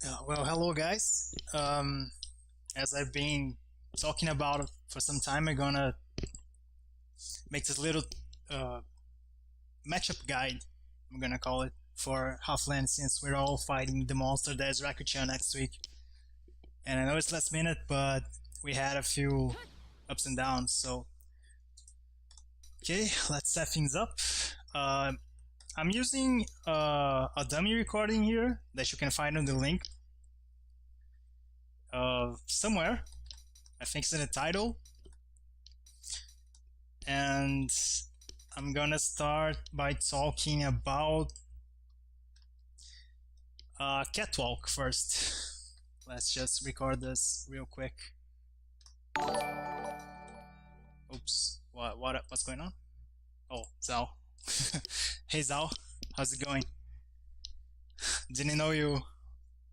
Well, hello guys. As I've been talking about for some time, I'm gonna make this little uh, matchup guide. I'm gonna call it for H-Len since we're all fighting the monster that is Rakuchan next week. And I know it's last minute, but we had a few ups and downs. So, okay, let's set things up. Uh, I'm using a dummy recording here that you can find on the link somewhere. I think it's in the title. And I'm gonna start by talking about Catwalk first. Let's just record this real quick. Oops, what's going on? Oh, Zao. Hey Zao, how's it going? Didn't know you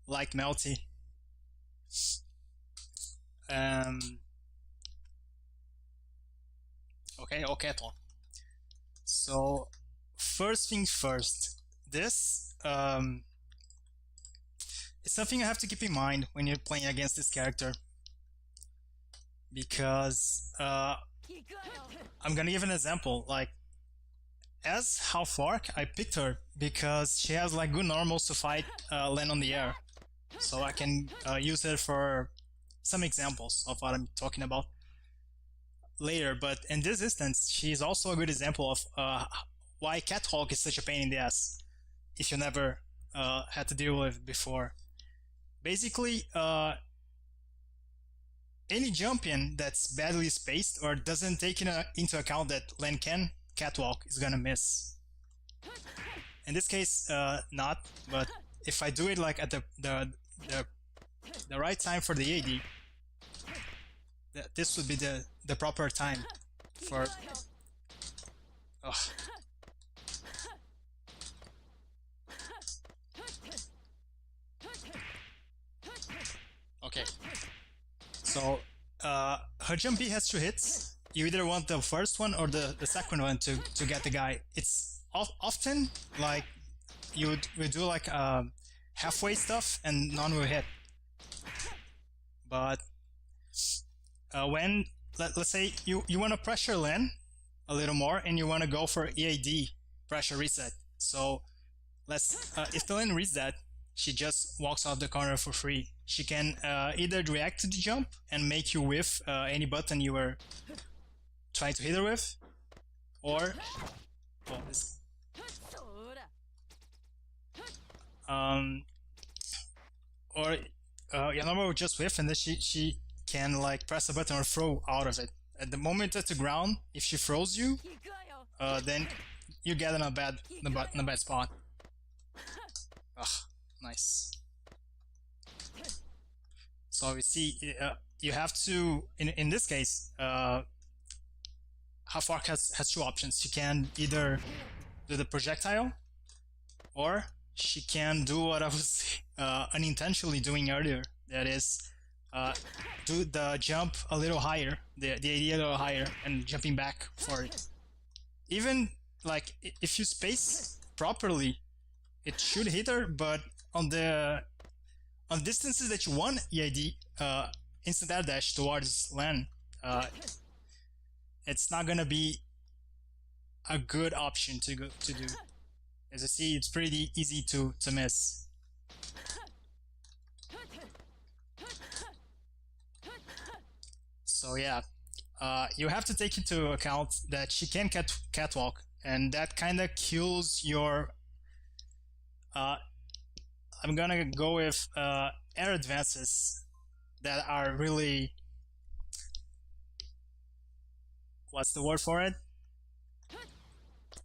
like Melty. Um, okay, Catwalk. So, first thing first, this is something you have to keep in mind when you're playing against this character. Because I'm gonna give an example. Like, as Half-Orc, I picked her because she has like good normals to fight land on the air. So I can use her for some examples of what I'm talking about later. But in this instance, she's also a good example of why Catwalk is such a pain in the ass if you never had to deal with it before. Basically, any jump-in that's badly spaced or doesn't take into account that Len can Catwalk is gonna miss. In this case, not, but if I do it like at the right time for the AD, this would be the proper time for. Ugh. Okay. So her jump B has 2 hits. You either want the first one or the second one to get the guy. It's often like you would do like halfway stuff and none will hit. But when let's say you want to pressure Len a little more and you want to go for EAD pressure reset. So let's if the Len reads that, she just walks off the corner for free. She can either react to the jump and make you whiff any button you were trying to hit her with, or this, or Yanoma will just whiff and then she can like press a button or throw out of it. At the moment at the ground, if she throws you, then you get in a bad spot. Ugh, nice. So we see you have to in this case Half-Orc has 2 options. She can either do the projectile, or she can do what I was unintentionally doing earlier. That is, do the jump a little higher, the idea a little higher, and jumping back for it. Even like if you space properly, it should hit her, but on distances that you want EID, instant air dash towards Len, it's not gonna be a good option to do. As you see, it's pretty easy to miss. So yeah, you have to take into account that she can catwalk, and that kind of kills your. I'm gonna go with air advances that are really. What's the word for it?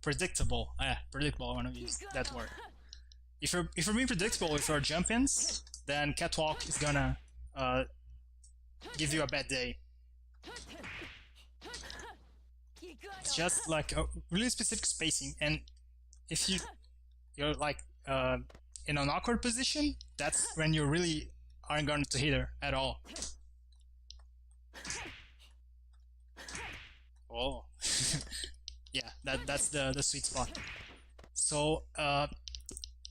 Predictable. Predictable. I want to use that word. If you're being predictable with your jump-ins, then Catwalk is gonna give you a bad day. It's just like a really specific spacing, and if you're like in an awkward position, that's when you really aren't going to hit her at all. Oh, yeah, that's the sweet spot. So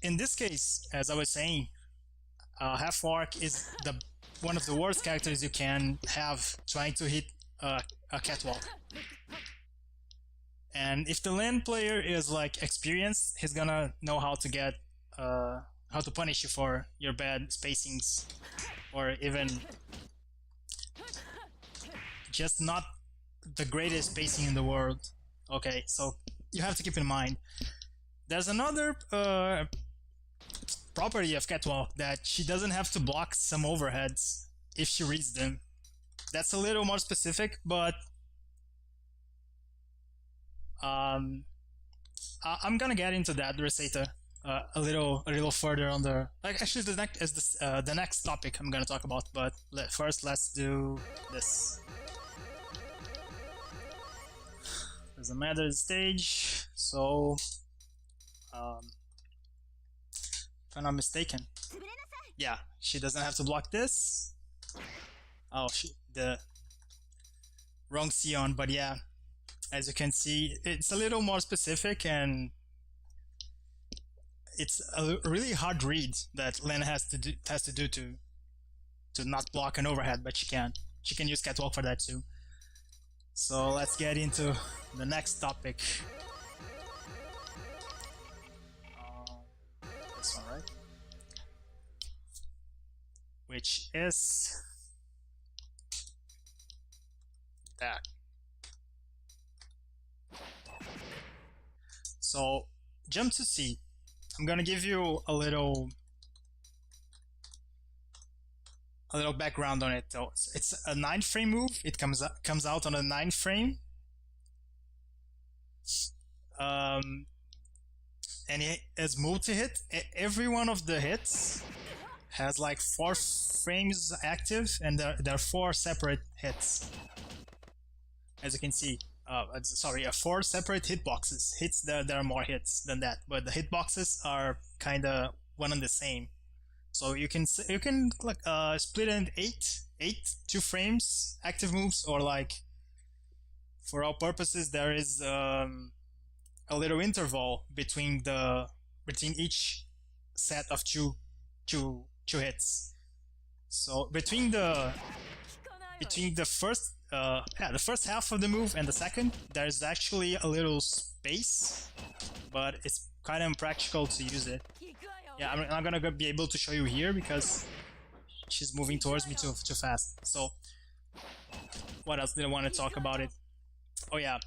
in this case, as I was saying, Half Orc is the one of the worst characters you can have trying to hit a Catwalk. And if the lane player is like experienced, he's gonna know how to get how to punish you for your bad spacings, or even just not the greatest spacing in the world. Okay, so you have to keep in mind. There's another property of Catwalk that she doesn't have to block some overheads if she reads them. That's a little more specific, but I'm gonna get into that reciter a little further on the actually the next topic I'm gonna talk about. But first, let's do this. There's a matter stage, so if I'm not mistaken, yeah, she doesn't have to block this. Oh, the wrong Sion, but yeah, as you can see, it's a little more specific, and it's a really hard read that Len has to do to not block an overhead, but she can use Catwalk for that too. So let's get into the next topic. This one, right? Which is that. So jump to C. I'm gonna give you a little background on it. So it's a 9-frame move. It comes out on a 9-frame. And it has multi-hit. Every one of the hits has like 4 frames active, and there are 4 separate hits. As you can see, 4 separate hitboxes. There are more hits than that, but the hitboxes are kind of one and the same. So you can split it in 8 2 frames active moves, or like for all purposes there is a little interval between each set of two hits. So between the first the first half of the move and the second, there's actually a little space, but it's kind of impractical to use it. Yeah, I'm not gonna be able to show you here because she's moving towards me too fast. So what else did I want to talk about it? Oh yeah,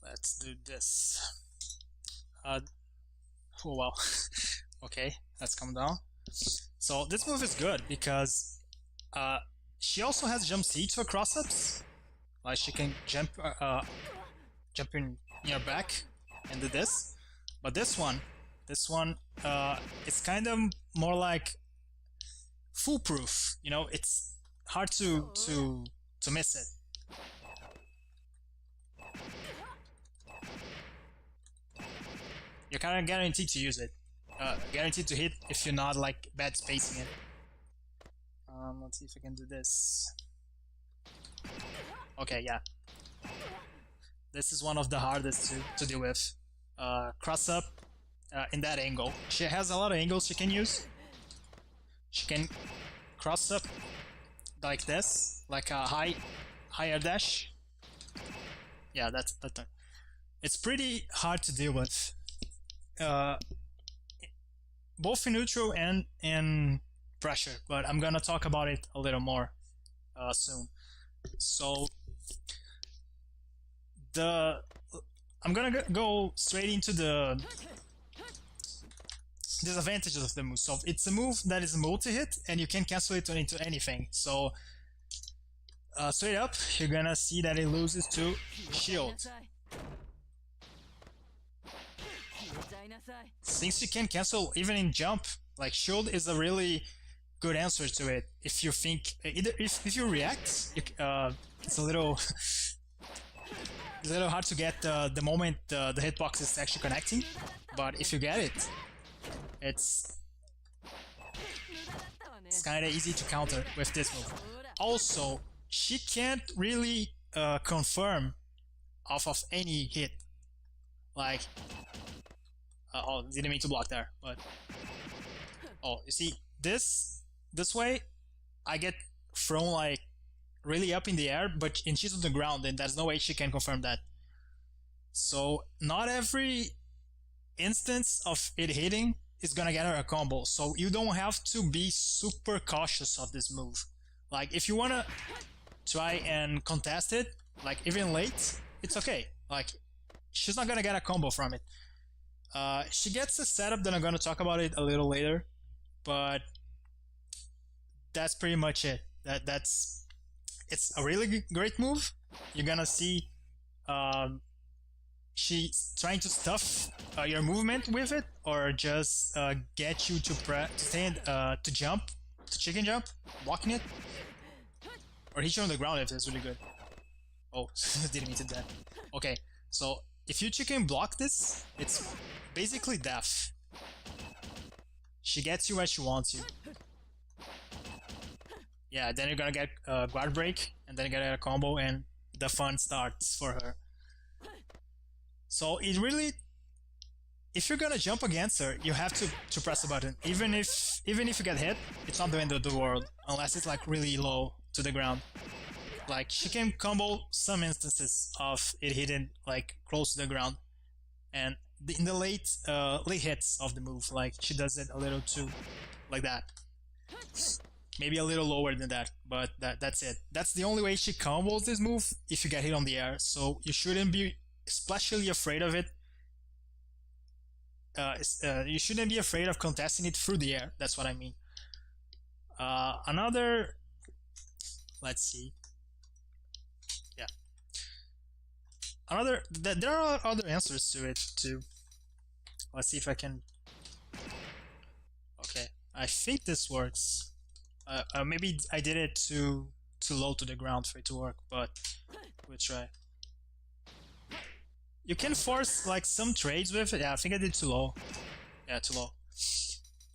let's do this. Oh well. Okay, let's come down. So this move is good because she also has jump C to her cross-ups. Like she can jump in your back and do this. But this one, it's kind of more like foolproof. You know, it's hard to miss it. You're kind of guaranteed to use it. Guaranteed to hit if you're not like bad spacing it. Let's see if I can do this. Okay, yeah. This is one of the hardest to deal with. Cross up in that angle. She has a lot of angles she can use. She can cross up like this, like a higher dash. Yeah, that's that. It's pretty hard to deal with. Both in neutral and in pressure, but I'm gonna talk about it a little more soon. So I'm gonna go straight into the disadvantages of the move. So it's a move that is a multi-hit, and you can cancel it into anything. So straight up, you're gonna see that it loses to shield. Since you can cancel even in jump, like shield is a really good answer to it. If you think if you react, it's a little hard to get the moment the hitbox is actually connecting. But if you get it, it's kind of easy to counter with this move. Also, she can't really confirm off of any hit. Like, oh, didn't mean to block there, but Oh, you see, this way, I get thrown like really up in the air, but and she's on the ground, and there's no way she can confirm that. So not every instance of it hitting is gonna get her a combo. So you don't have to be super cautious of this move. Like if you wanna try and contest it, like even late, it's okay. Like she's not gonna get a combo from it. She gets a setup that I'm gonna talk about it a little later, but that's pretty much it. That's it's a really great move. You're gonna see um, she's trying to stuff your movement with it, or just get you to to stand to jump, to chicken jump, blocking it, or hit you on the ground if it's really good. Oh, didn't mean to that. Okay, so if you chicken block this, it's basically death. She gets you where she wants you. Yeah, then you're gonna get guard break, and then you get a combo, and the fun starts for her. So it really, if you're gonna jump against her, you have to press the button. Even if you get hit, it's not the end of the world, unless it's like really low to the ground. Like she can combo some instances of it hitting like close to the ground, and in the late hits of the move, like she does it a little too, like that. Maybe a little lower than that, but that's it. That's the only way she combos this move if you get hit on the air. So you shouldn't be especially afraid of it. You shouldn't be afraid of contesting it through the air. That's what I mean. Another, let's see. Yeah. There are other answers to it too. Let's see if I can. Okay, I think this works. Maybe I did it too low to the ground for it to work, but we'll try. You can force like some trades with it. Yeah, I think I did too low. Yeah, too low.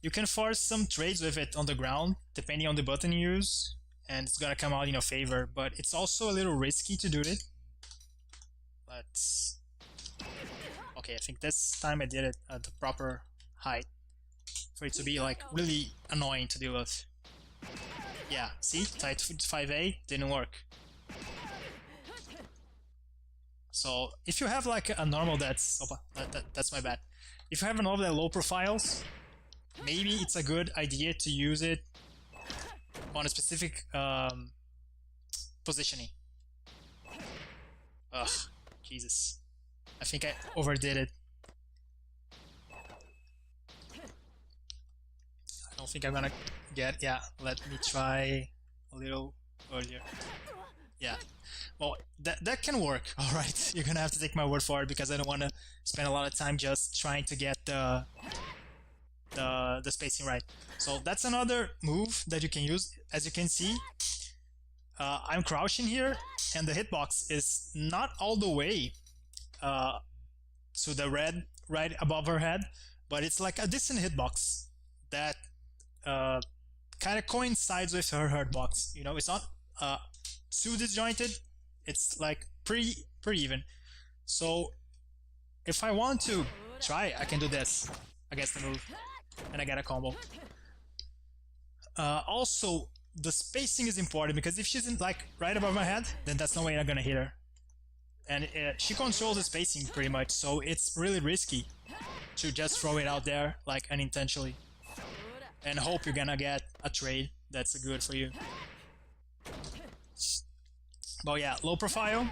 You can force some trades with it on the ground, depending on the button you use, and it's gonna come out in your favor. But it's also a little risky to do it. Let's. Okay, I think this time I did it at the proper height for it to be like really annoying to deal with. Yeah, see, tight 5A didn't work. So if you have like a normal that's that's my bad. If you have a normal that low profiles, maybe it's a good idea to use it on a specific positioning. Ugh, Jesus. I think I overdid it. I don't think I'm gonna get. Yeah, let me try a little earlier. Yeah. Well, that can work. All right, you're gonna have to take my word for it because I don't want to spend a lot of time just trying to get the spacing right. So that's another move that you can use. As you can see, I'm crouching here, and the hitbox is not all the way to the red right above her head, but it's like a decent hitbox that kind of coincides with her hitbox. You know, it's not too disjointed. It's like pretty even. So if I want to try, I can do this against the move, and I get a combo. Also, the spacing is important because if she's in, like right above my head, then that's no way I'm gonna hit her. And she controls the spacing pretty much, so it's really risky to just throw it out there like unintentionally and hope you're gonna get a trade that's good for you. But yeah, low profile,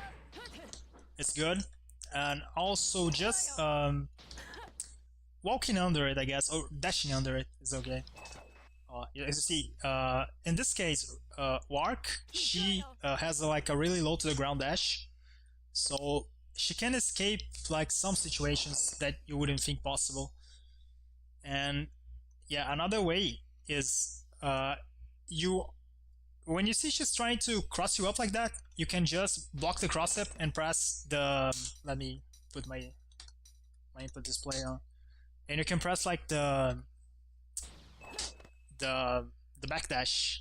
it's good, and also just walking under it, I guess, or dashing under it is okay. As you see, in this case, Wark, she has like a really low to the ground dash, so she can escape like some situations that you wouldn't think possible. And yeah, another way is when you see she's trying to cross you up like that, you can just block the cross up and press the. Let me put my input display on, and you can press like the backdash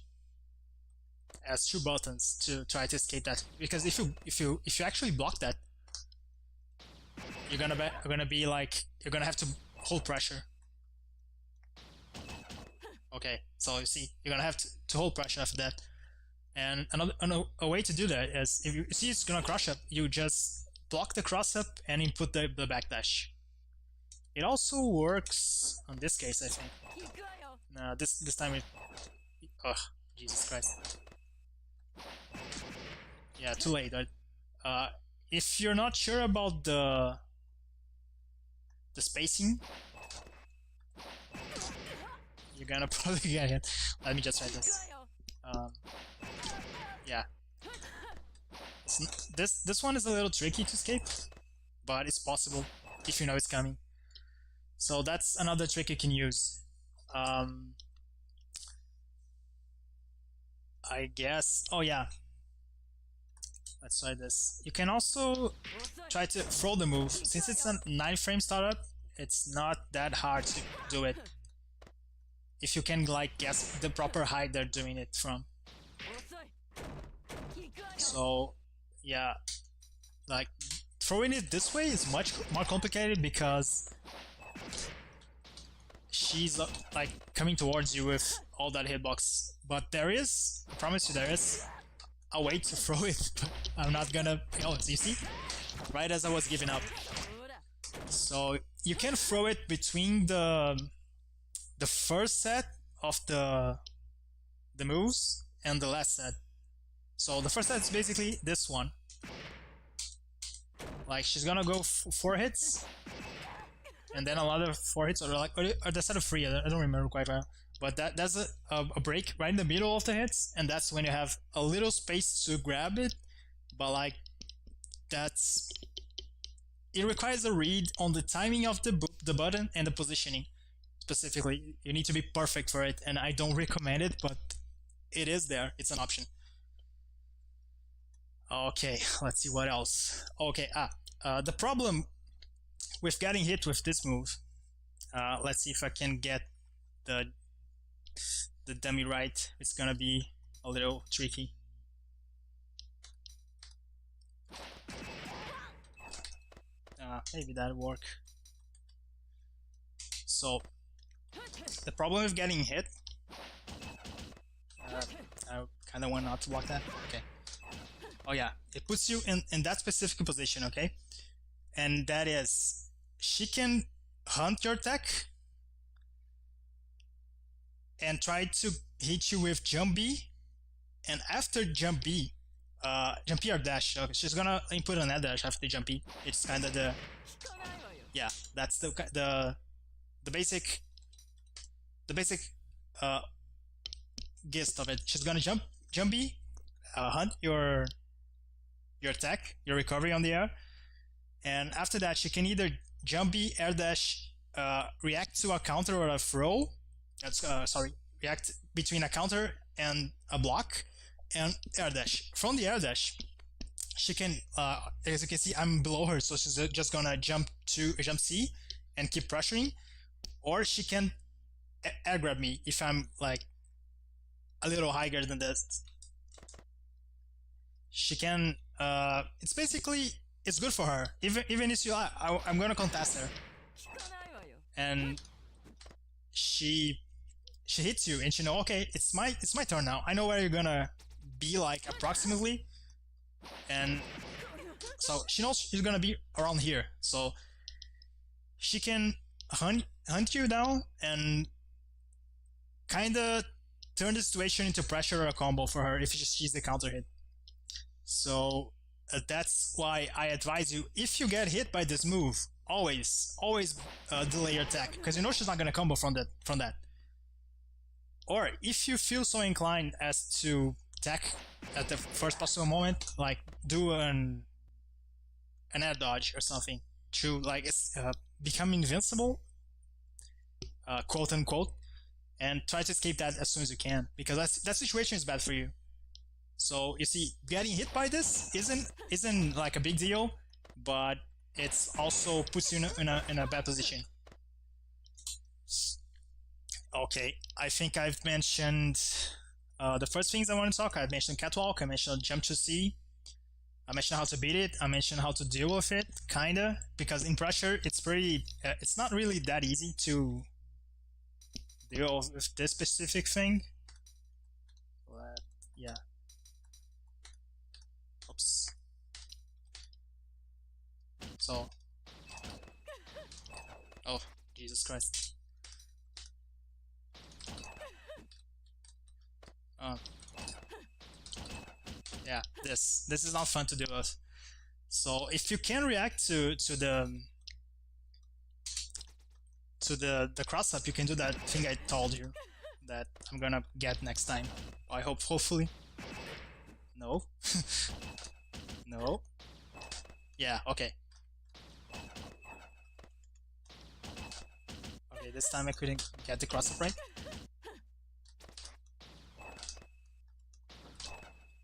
as 2 buttons to try to escape that. Because if you actually block that, you're gonna be like you're gonna have to hold pressure. Okay, so you see, you're gonna have to hold pressure after that. And a way to do that is, if you see it's gonna cross up, you just block the cross up and input the backdash. It also works on this case, I think. No, this time it. Oh, Jesus Christ. Yeah, too late. If you're not sure about the spacing, you're gonna probably get hit. Let me just try this. Yeah. This one is a little tricky to escape, but it's possible if you know it's coming. So that's another trick you can use. I guess. Oh yeah. Let's try this. You can also try to throw the move. Since it's a 9-frame startup, it's not that hard to do it. If you can like guess the proper height they're doing it from. So yeah, like throwing it this way is much more complicated because she's like coming towards you with all that hitbox. But there is, I promise you, there is a way to throw it. But I'm not gonna. Oh, you see, right as I was giving up. So you can throw it between the first set of the moves and the last set. So the first set is basically this one. Like she's gonna go 4 hits, and then another 4 hits, or the set of 3. I don't remember quite well. But that's a break right in the middle of the hits, and that's when you have a little space to grab it. But like it requires a read on the timing of the button and the positioning. Specifically, you need to be perfect for it, and I don't recommend it, but it is there. It's an option. Okay, let's see what else. Okay, the problem with getting hit with this move. Let's see if I can get the dummy right. It's gonna be a little tricky. Maybe that'll work. So the problem with getting hit. I kind of want not to block that. Okay. Oh yeah, it puts you in that specific position, okay? And that is, she can hunt your tech and try to hit you with jump B, and after jump B or dash, okay, she's gonna input an air dash after jump B. It's kind of yeah, that's the basic gist of it. She's gonna jump B, hunt your attack, your recovery on the air, and after that she can either jump B, air dash, react to a counter or a throw. React between a counter and a block, and air dash. From the air dash, she can, as you can see, I'm below her, so she's just gonna jump C and keep pressuring, or she can air grab me if I'm like a little higher than this. She can. It's basically, it's good for her. Even if I'm gonna contest her, and she hits you, and she know, okay, it's my turn now. I know where you're gonna be, like approximately, and so she knows she's gonna be around here. So she can hunt you down and kind of turn the situation into pressure or a combo for her if she's the counter hit. So that's why I advise you, if you get hit by this move, always delay your attack, because you know she's not gonna combo from that. Or if you feel so inclined as to attack at the first possible moment, like do an air dodge or something to like become invincible, quote unquote, and try to escape that as soon as you can, because that situation is bad for you. So you see, getting hit by this isn't like a big deal, but it's also puts you in a bad position. Okay, I think I've mentioned the first things I want to talk. I mentioned Catwalk, I mentioned jump to C, I mentioned how to beat it, I mentioned how to deal with it, kinda, because in pressure it's not really that easy to deal with this specific thing. Yeah. Oops. So. Oh, Jesus Christ. Yeah, this is not fun to deal with. So if you can react to the cross up, you can do that thing I told you that I'm gonna get next time. I hope, hopefully. No. No. Yeah, okay. Okay, this time I couldn't get the cross up right.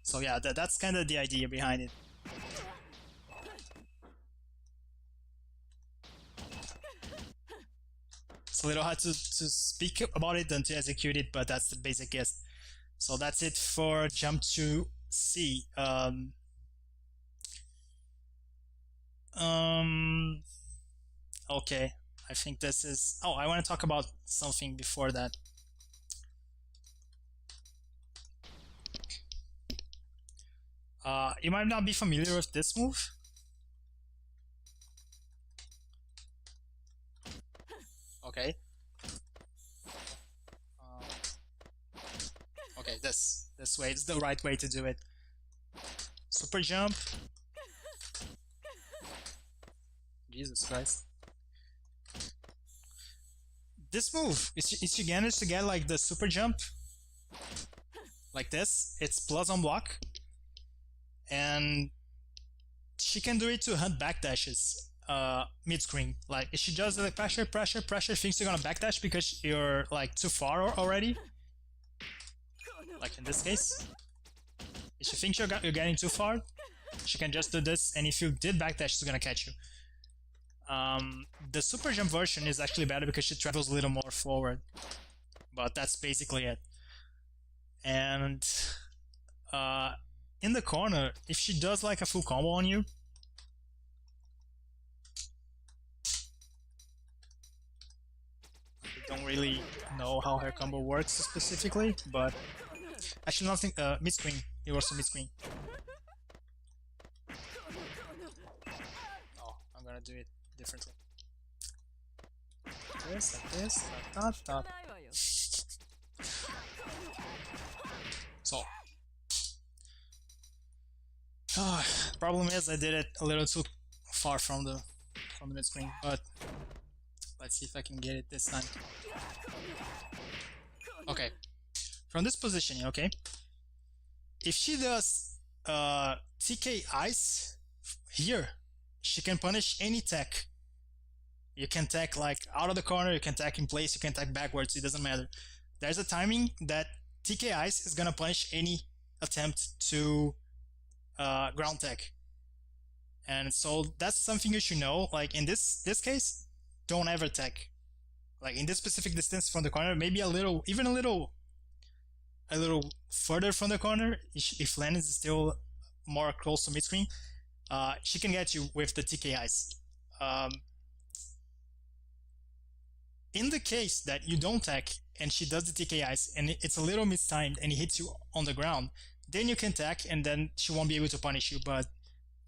So yeah, that's kind of the idea behind it. It's a little hard to speak about it than to execute it, but that's the basic gist. So that's it for jump to C. Okay, I think this is... Oh, I want to talk about something before that. You might not be familiar with this move. Okay. Okay, this way is the right way to do it. Super jump. Jesus Christ. This move, if you manage to get like the super jump, like this, it's plus on block, and she can do it to hunt backdashes mid-screen. Like if she does the pressure, thinks you're gonna backdash because you're like too far already. Like in this case, if she thinks you're getting too far, she can just do this, and if you did backdash, she's gonna catch you. The super jump version is actually better because she travels a little more forward, but that's basically it. And in the corner, if she does like a full combo on you, I don't really know how her combo works specifically, but actually nothing. Mid-screen, it was a mid-screen. Oh, I'm gonna do it differently. Like this, that. So, problem is I did it a little too far from the mid screen, but let's see if I can get it this time. Okay, from this positioning, okay. If she does TK Ice here, she can punish any tech. You can tech like out of the corner, you can tech in place, you can tech backwards, it doesn't matter. There's a timing that TK Ice is gonna punish any attempt to ground tech. And so that's something you should know. Like in this case, don't ever tech. Like in this specific distance from the corner, maybe a little, even a little further from the corner, if Len is still more close to mid-screen, she can get you with the TK Ice. In the case that you don't tech and she does the TK Ice and it's a little mistimed and it hits you on the ground, then you can tech and then she won't be able to punish you, but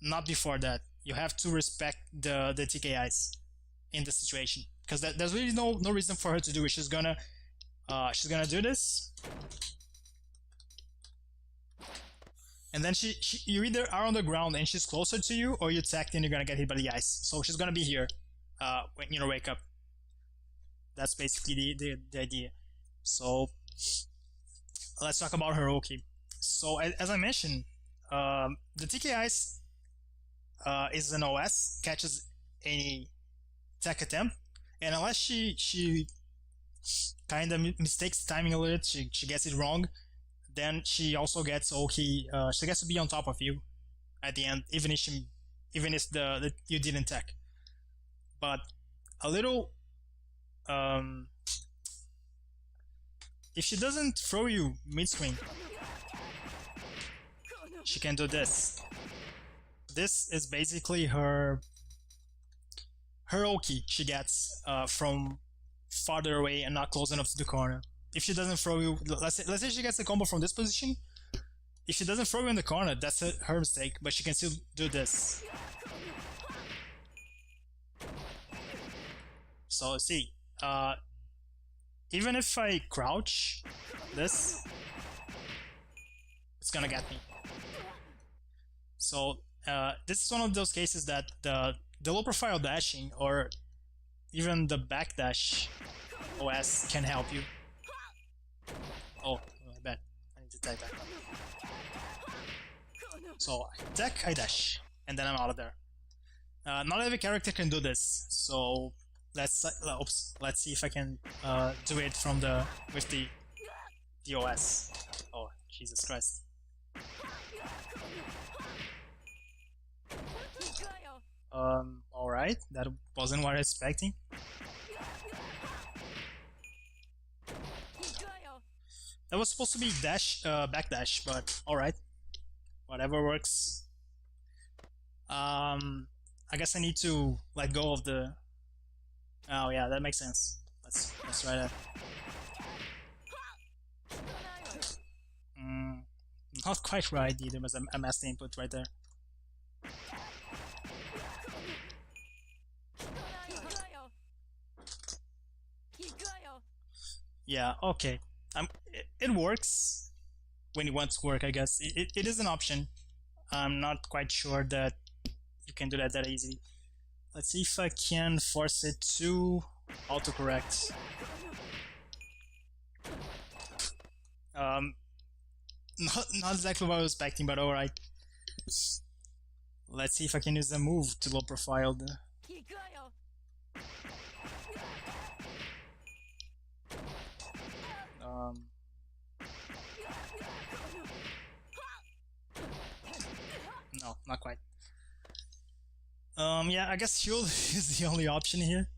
not before that. You have to respect the TK Ice in the situation, because there's really no reason for her to do it. She's gonna do this, and then you either are on the ground and she's closer to you, or you tech and you're gonna get hit by the ice. So she's gonna be here when you wake up. That's basically the idea. So let's talk about her Oki. So as I mentioned, the TK Ice is an OS, catches any tech attempt, and unless she kind of mistakes timing a little bit, she gets it wrong, then she also gets Oki. She gets to be on top of you at the end, even if you didn't tech. But a little if she doesn't throw you mid-screen, she can do this. This is basically her Oki she gets from farther away and not close enough to the corner. If she doesn't throw you, let's say she gets the combo from this position. If she doesn't throw you in the corner, that's her mistake, but she can still do this. So see, even if I crouch this, it's gonna get me. So this is one of those cases that the low profile dashing or even the backdash OS can help you. Oh, I bet. I need to type that. So I attack, I dash, and then I'm out of there. Not every character can do this, so let's see if I can do it from with the OS. Oh, Jesus Christ. Alright, that wasn't what I was expecting. That was supposed to be backdash, but alright. Whatever works. I guess I need to let go of the... Oh yeah, that makes sense. Let's try that. Not quite right either, but I messed the input right there. Yeah, okay. It works when you want to work, I guess. It is an option. I'm not quite sure that you can do that easily. Let's see if I can force it to autocorrect. Not exactly what I was expecting, but alright. Let's see if I can use a move to low profile the... No, not quite. Yeah, I guess shield is the only option here.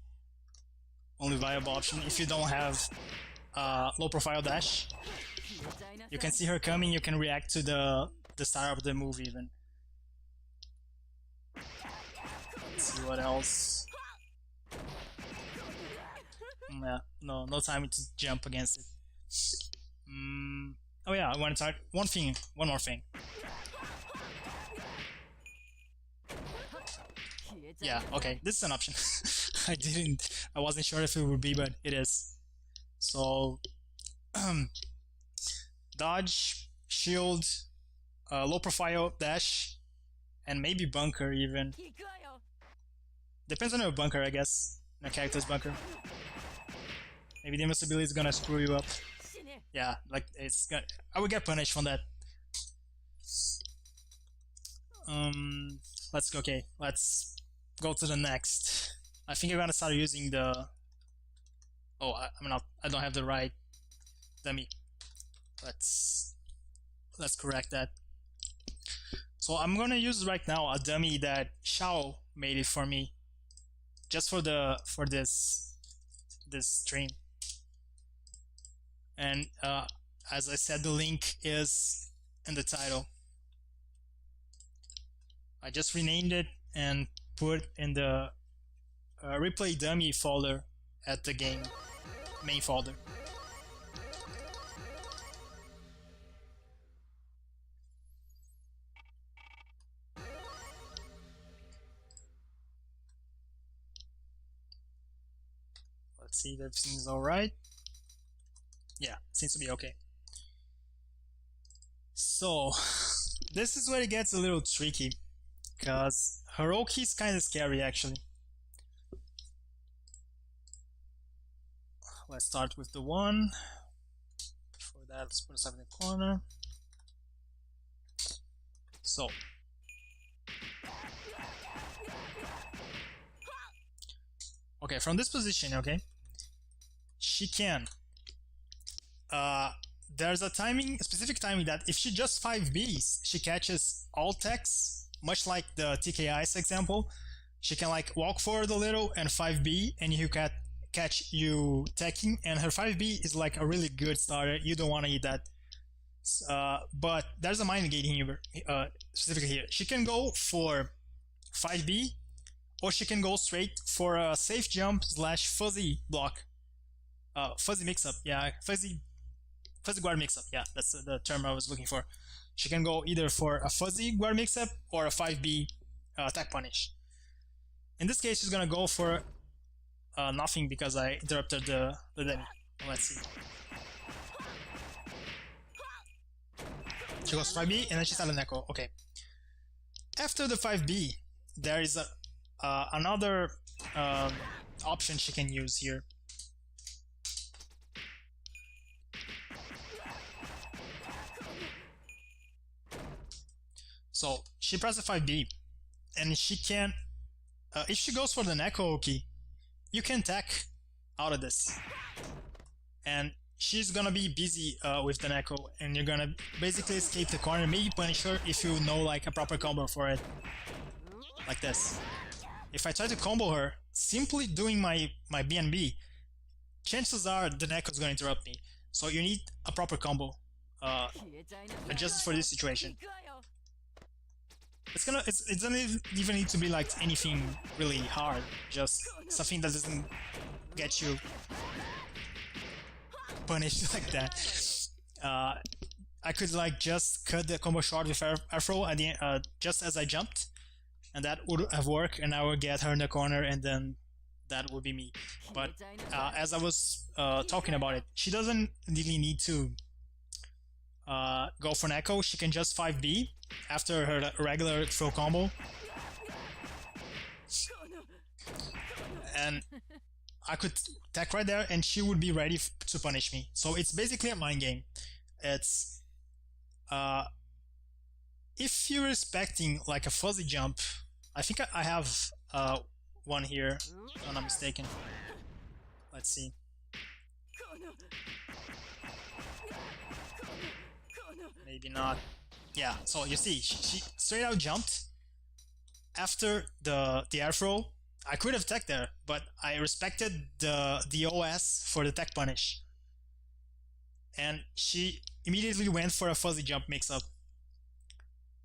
Only viable option if you don't have low profile dash. You can see her coming, you can react to the start of the move even. Let's see what else. Yeah, no time to jump against it. Oh yeah, I want to start one more thing. Yeah, okay, this is an option. I wasn't sure if it would be, but it is. So, dodge, shield, low profile dash, and maybe bunker even. Depends on your bunker, I guess. The character's bunker. Maybe the invincibility is gonna screw you up. Yeah, like I would get punished from that. Let's go. Okay, let's go to the next. I think I'm gonna start using the... Oh, I don't have the right dummy. Let's correct that. So I'm gonna use right now a dummy that Shao made it for me, just for this stream. And as I said, the link is in the title. I just renamed it and put in the replay dummy folder at the game main folder. Let's see if everything's alright. Yeah, seems to be okay. So this is where it gets a little tricky, because Hiroki is kind of scary actually. Let's start with the one. For that, let's put us up in the corner. So okay, from this position, okay, she can there's a specific timing that if she just 5Bs, she catches all techs, much like the TKI's example. She can like walk forward a little and 5B, and you catch you teching, and her 5B is like a really good starter. You don't want to eat that. But there's a mind gate here, specifically here. She can go for 5B, or she can go straight for a safe jump / fuzzy block. fuzzy mix-up. Yeah, fuzzy guard mix-up. Yeah, that's the term I was looking for. She can go either for a fuzzy guard mix-up or a 5B attack punish. In this case, she's gonna go for nothing because I interrupted the demi. Let's see. She goes 5B and then she's at an Neko. Okay. After the 5B, there is another option she can use here. So she presses 5B, and she can, if she goes for the Neko key, you can tech out of this, and she's gonna be busy with the Neko, and you're gonna basically escape the corner, maybe punish her if you know like a proper combo for it, like this. If I try to combo her, simply doing my BNB, chances are the Neko is gonna interrupt me. So you need a proper combo adjusted for this situation. It doesn't even need to be like anything really hard, just something that doesn't get you punished like that. I could like just cut the combo short with Afro at the end, just as I jumped, and that would have worked, and I would get her in the corner, and then that would be me. But as I was talking about it, she doesn't really need to go for Neko. She can just 5B after her regular throw combo, and I could tech right there and she would be ready to punish me. So it's basically a mind game. It's if you're expecting like a fuzzy jump, I think I have one here, if I'm not mistaken. Let's see. Maybe not. Yeah, so you see, she straight out jumped after the air throw. I could have tech there, but I respected the OS for the tech punish. And she immediately went for a fuzzy jump mix-up.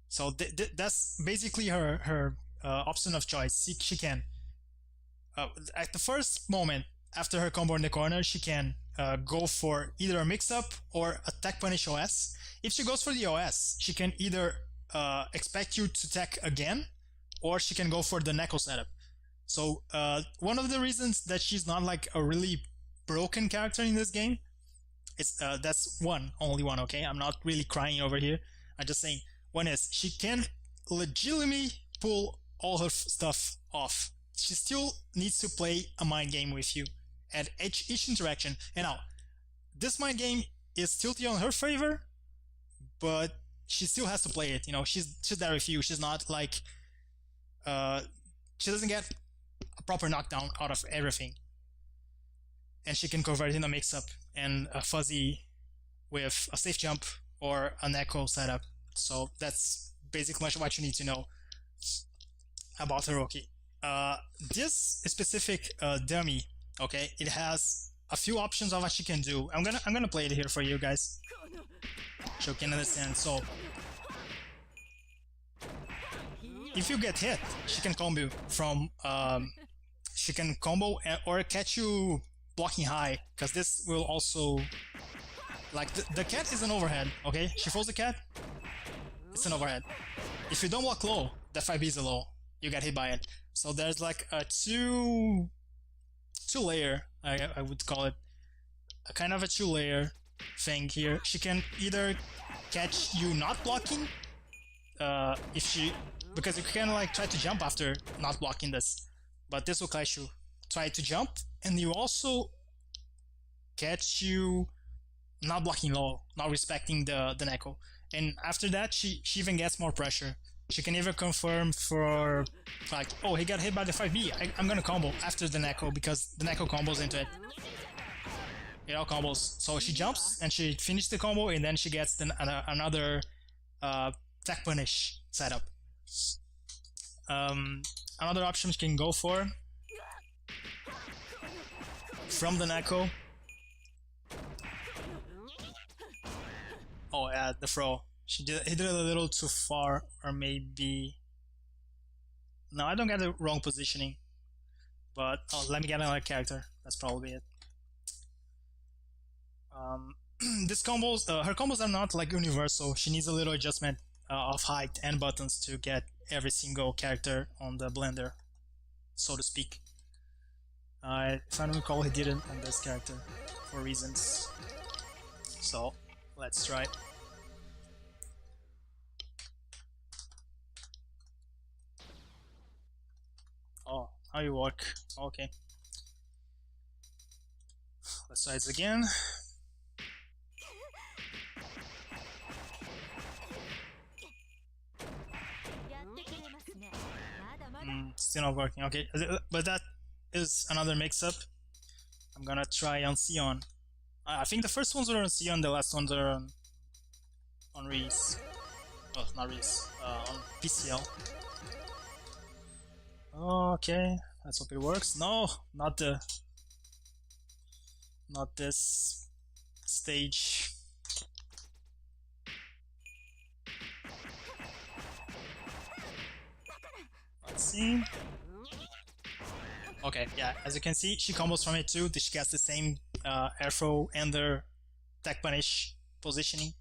So that's basically her option of choice. She can, at the first moment, after her combo in the corner, she can go for either a mix-up or a tech punish OS. If she goes for the OS, she can either expect you to tech again, or she can go for the Neko setup. So one of the reasons that she's not like a really broken character in this game is that's only one. Okay, I'm not really crying over here. I'm just saying one is she can legitimately pull all her stuff off. She still needs to play a mind game with you at each interaction. And now this mind game is tilted on her favor, but she still has to play it. You know, she's there with you. She's not like she doesn't get a proper knockdown out of everything, and she can convert it in a mix-up and a fuzzy with a safe jump or an Neko setup. So that's basically what you need to know about Hiroki. This specific dummy, okay, it has a few options of what she can do. I'm gonna play it here for you guys, so you can understand. So if you get hit, she can combo from she can combo or catch you blocking high, because this will also like the cat is an overhead. Okay, she throws the cat, it's an overhead. If you don't block low, the 5B is a low, you get hit by it. So there's like a two layer, I would call it, a kind of a 2-layer thing here. She can either catch you not blocking, if she, because you can like try to jump after not blocking this, but this will catch you try to jump, and you also catch you not blocking low, not respecting the Neko. And after that, she even gets more pressure. She can even confirm for like, oh, he got hit by the 5B, I'm gonna combo after the Neko, because the Neko combos into it. It all combos. So she jumps and she finishes the combo, and then she gets another tech punish setup. Another option she can go for from the Neko. Oh yeah, the throw. He did it a little too far, or maybe no, I don't get the wrong positioning. But let me get another character. That's probably it. Um, this combos, her combos are not like universal. She needs a little adjustment of height and buttons to get every single character on the blender, so to speak. If I don't recall, he didn't on this character for reasons. So let's try. Oh, how you work? Okay. Let's try this again. Still not working. Okay, but that is another mix-up. I'm gonna try on Sion. I think the first ones were on Sion, the last ones are on Reese. Oh, not Reese. On PCL. Okay, let's hope it works. No, not this stage. Let's see. Okay, yeah, as you can see, she combos from it too. She gets the same airthrow and their tech punish positioning.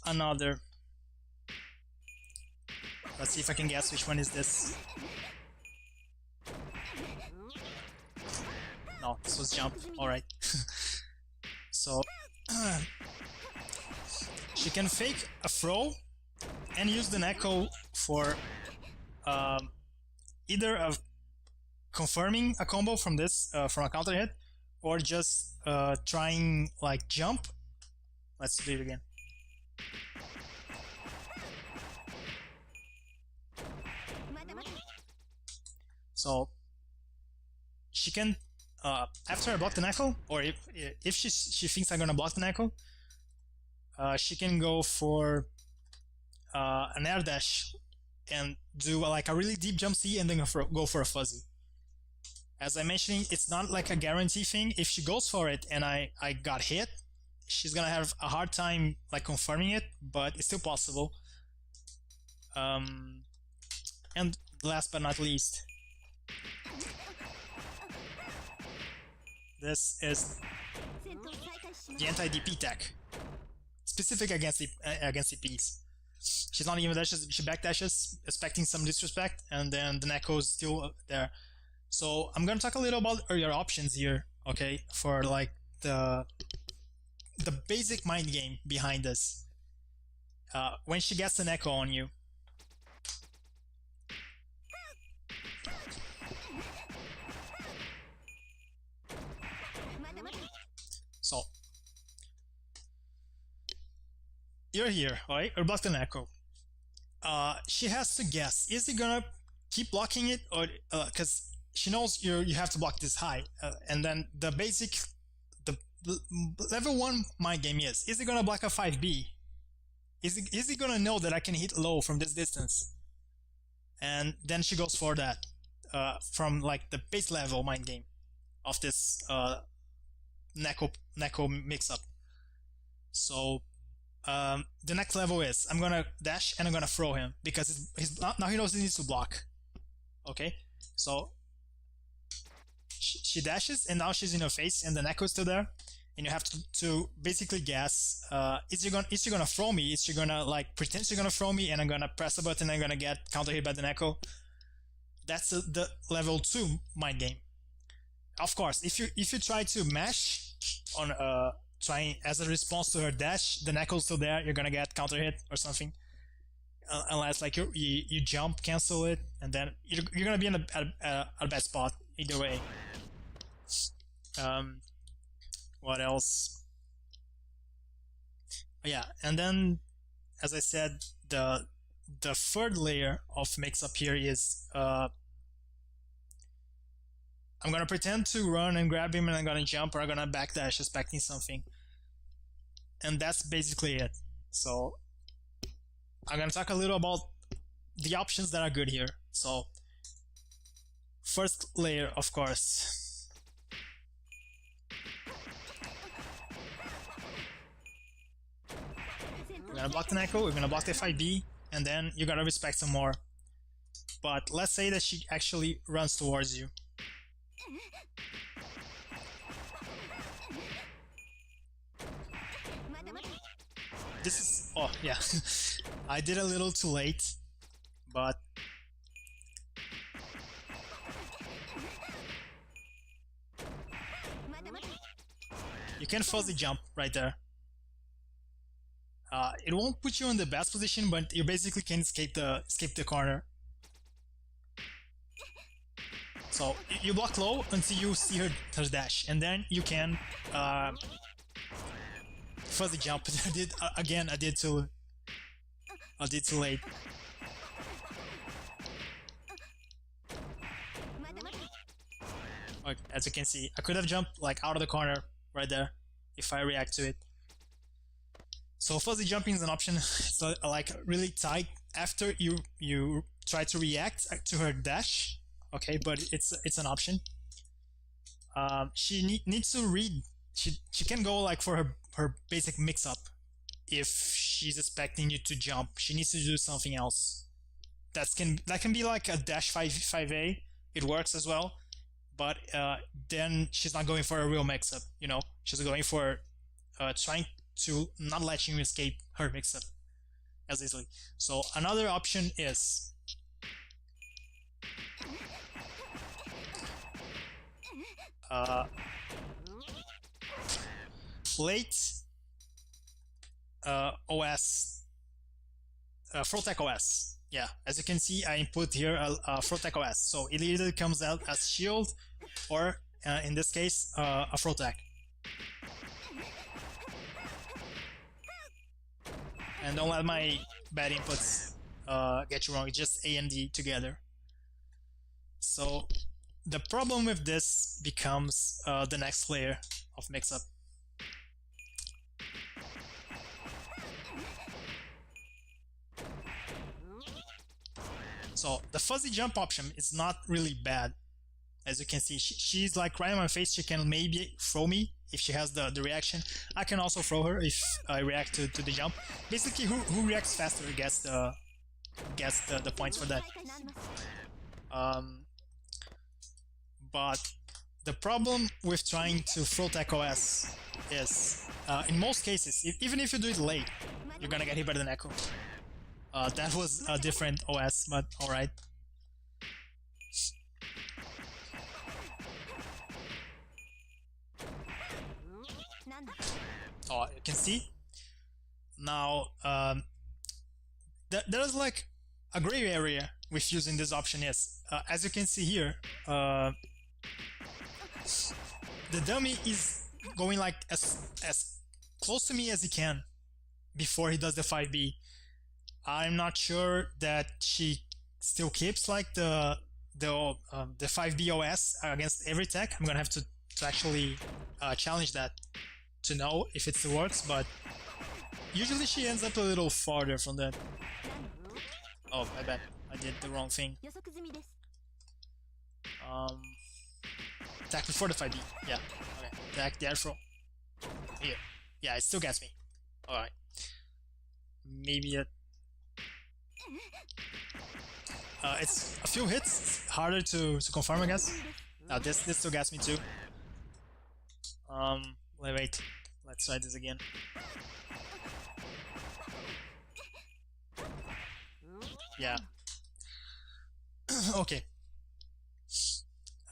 Another. Let's see if I can guess which one is this. No, this was jump. Alright. So she can fake a throw and use the Neko for either of confirming a combo from this from a counter hit, or just trying like jump. Let's do it again. So she can after I block the Neko, or if she thinks I'm gonna block the Neko, she can go for an air dash and do like a really deep jump C and then go for a fuzzy. As I mentioned, it's not like a guarantee thing. If she goes for it and I got hit, she's gonna have a hard time like confirming it, but it's still possible. And last but not least, this is the anti-DP tech, specific against DPs. She's not even dashes, she backdashes, expecting some disrespect, and then the Neko is still there. So I'm gonna talk a little about your options here, okay, for like the basic mind game behind this. When she gets the Neko on you, so you're here, alright? Or block the Neko. She has to guess: is he gonna keep blocking it, or because she knows you have to block this high, and then the basic, the level 1 mind game is he gonna block a 5B? Is he gonna know that I can hit low from this distance? And then she goes for that from like the base level mind game of this Neko mix-up. So the next level is I'm gonna dash and I'm gonna throw him, because now he knows he needs to block. Okay, so she dashes and now she's in your face and the Neko is still there, and you have to basically guess: is she gonna throw me? Is she gonna like pretend she's gonna throw me and I'm gonna press a button and I'm gonna get counter hit by the Neko? That's the level 2 mind game. Of course, if you try to mash on trying as a response to her dash, the Neko's still there, you're gonna get counter hit or something. Unless like you jump cancel it, and then you're gonna be in a bad spot either way. What else? Yeah, and then as I said, the third layer of mix-up here is I'm gonna pretend to run and grab him, and I'm gonna jump, or I'm gonna backdash expecting something, and that's basically it. So I'm gonna talk a little about the options that are good here. So first layer, of course, we're gonna block the Neko, we're gonna block the 5B, and then you gotta respect some more. But let's say that she actually runs towards you. this is, oh yeah, I did a little too late, but you can fuzzy jump right there. It won't put you in the best position, but you basically can escape the corner. So you block low until you see her dash, and then you can fuzzy jump. I did again. I did too late. Like, as you can see, I could have jumped like out of the corner right there if I react to it. So fuzzy jumping is an option. It's like really tight after you try to react to her dash. Okay, but it's an option. She needs to read. She can go like for her basic mix-up. If she's expecting you to jump, she needs to do something else. That can be like a dash 5A. It works as well, but then she's not going for a real mix-up. You know, she's going for trying to not let you escape her mix-up as easily. So another option is late OS, Frotech OS. Yeah, as you can see, I input here a Frotech OS. So it either comes out as shield or, in this case, a Frotech. And don't let my bad inputs get you wrong. It's just A and D together. So the problem with this becomes the next layer of mix-up. So the fuzzy jump option is not really bad. As you can see, she's like right on my face. She can maybe throw me if she has the reaction. I can also throw her if I react to the jump. Basically, who reacts faster gets the points for that. But the problem with trying to Frotech OS is, in most cases, even if you do it late, you're gonna get hit by the Neko. That was a different OS, but alright. Oh, you can see now there's like a gray area with using this option. Is as you can see here, the dummy is going like as close to me as he can before he does the 5B. I'm not sure that she still keeps like the 5B OS against every tech. I'm gonna have to actually challenge that to know if it still works, but usually she ends up a little farther from that. Oh, my bad. I did the wrong thing. Attack before the 5B. Yeah. Okay. Attack the air throw. Here. Yeah, it still gets me. Alright. Maybe it's a few hits. It's harder to confirm, I guess. Now this still gets me too. Wait. Let's try this again. Yeah. Okay.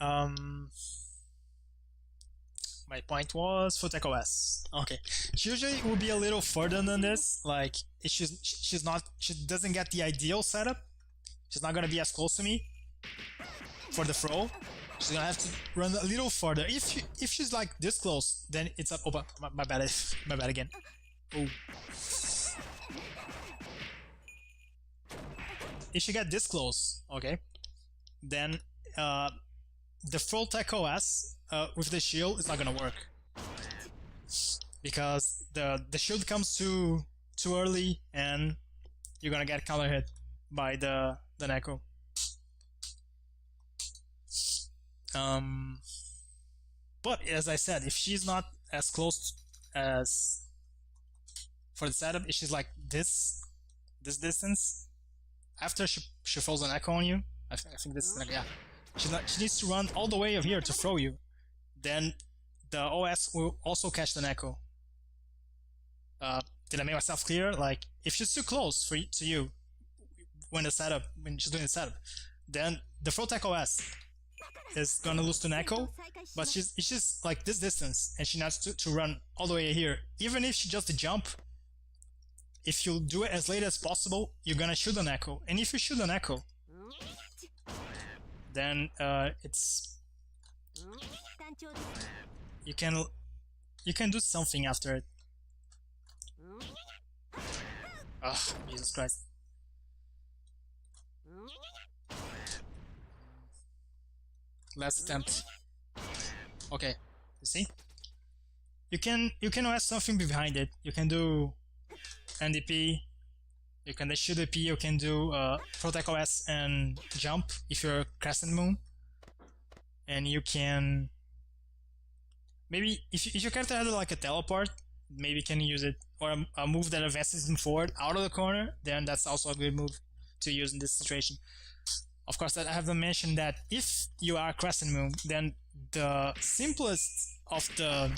My point was Frotech OS. Okay. She usually will be a little further than this. Like she doesn't get the ideal setup. She's not gonna be as close to me for the throw. She's gonna have to run a little further. If she's like this close, then it's up. Oh, my bad. My bad again. Oh. If she get this close, okay, then the full tech OS with the shield is not gonna work because the shield comes too early and you're gonna get counter hit by the Neko. But as I said, if she's not as close as for the setup, if she's like this distance, after she throws an Echo on you, I think this is like, yeah, she needs to run all the way over here to throw you. Then the OS will also catch the Neko. did I make myself clear? Like, if she's too close to you when she's doing the setup, then the full tech OS is gonna lose to Neko, but it's just like this distance, and she needs to run all the way here. Even if she just jump, if you do it as late as possible, you're gonna shoot an Echo. And if you shoot an Echo, then it's you can do something after it. Ugh, Jesus Christ. Last attempt. Okay, you see? You can add something behind it. You can do NDP, you can shoot AP, you can do Protect OS and jump if you're Crescent Moon. And you can maybe if your character has like a teleport, maybe you can use it, or a move that advances him forward out of the corner, then that's also a good move to use in this situation. Of course, I haven't mentioned that if you are Crescent Moon, then the simplest of the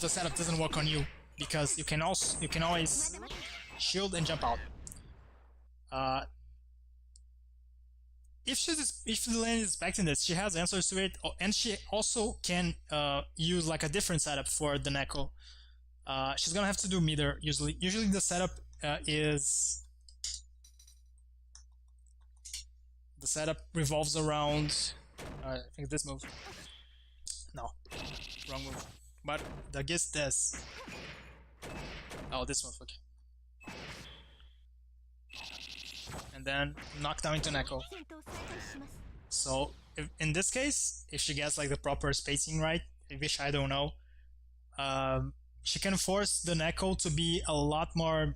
setup doesn't work on you, because you can always shield and jump out. If the lane is expecting this, she has answers to it, and she also can use like a different setup for the Neko. She's gonna have to do meter usually. Usually the setup revolves around I think this move. No, wrong move. But the guess this. Oh, this move. Okay. And then knock down into Neko. So in this case, if she gets like the proper spacing right, which I don't know, she can force the Neko to be a lot more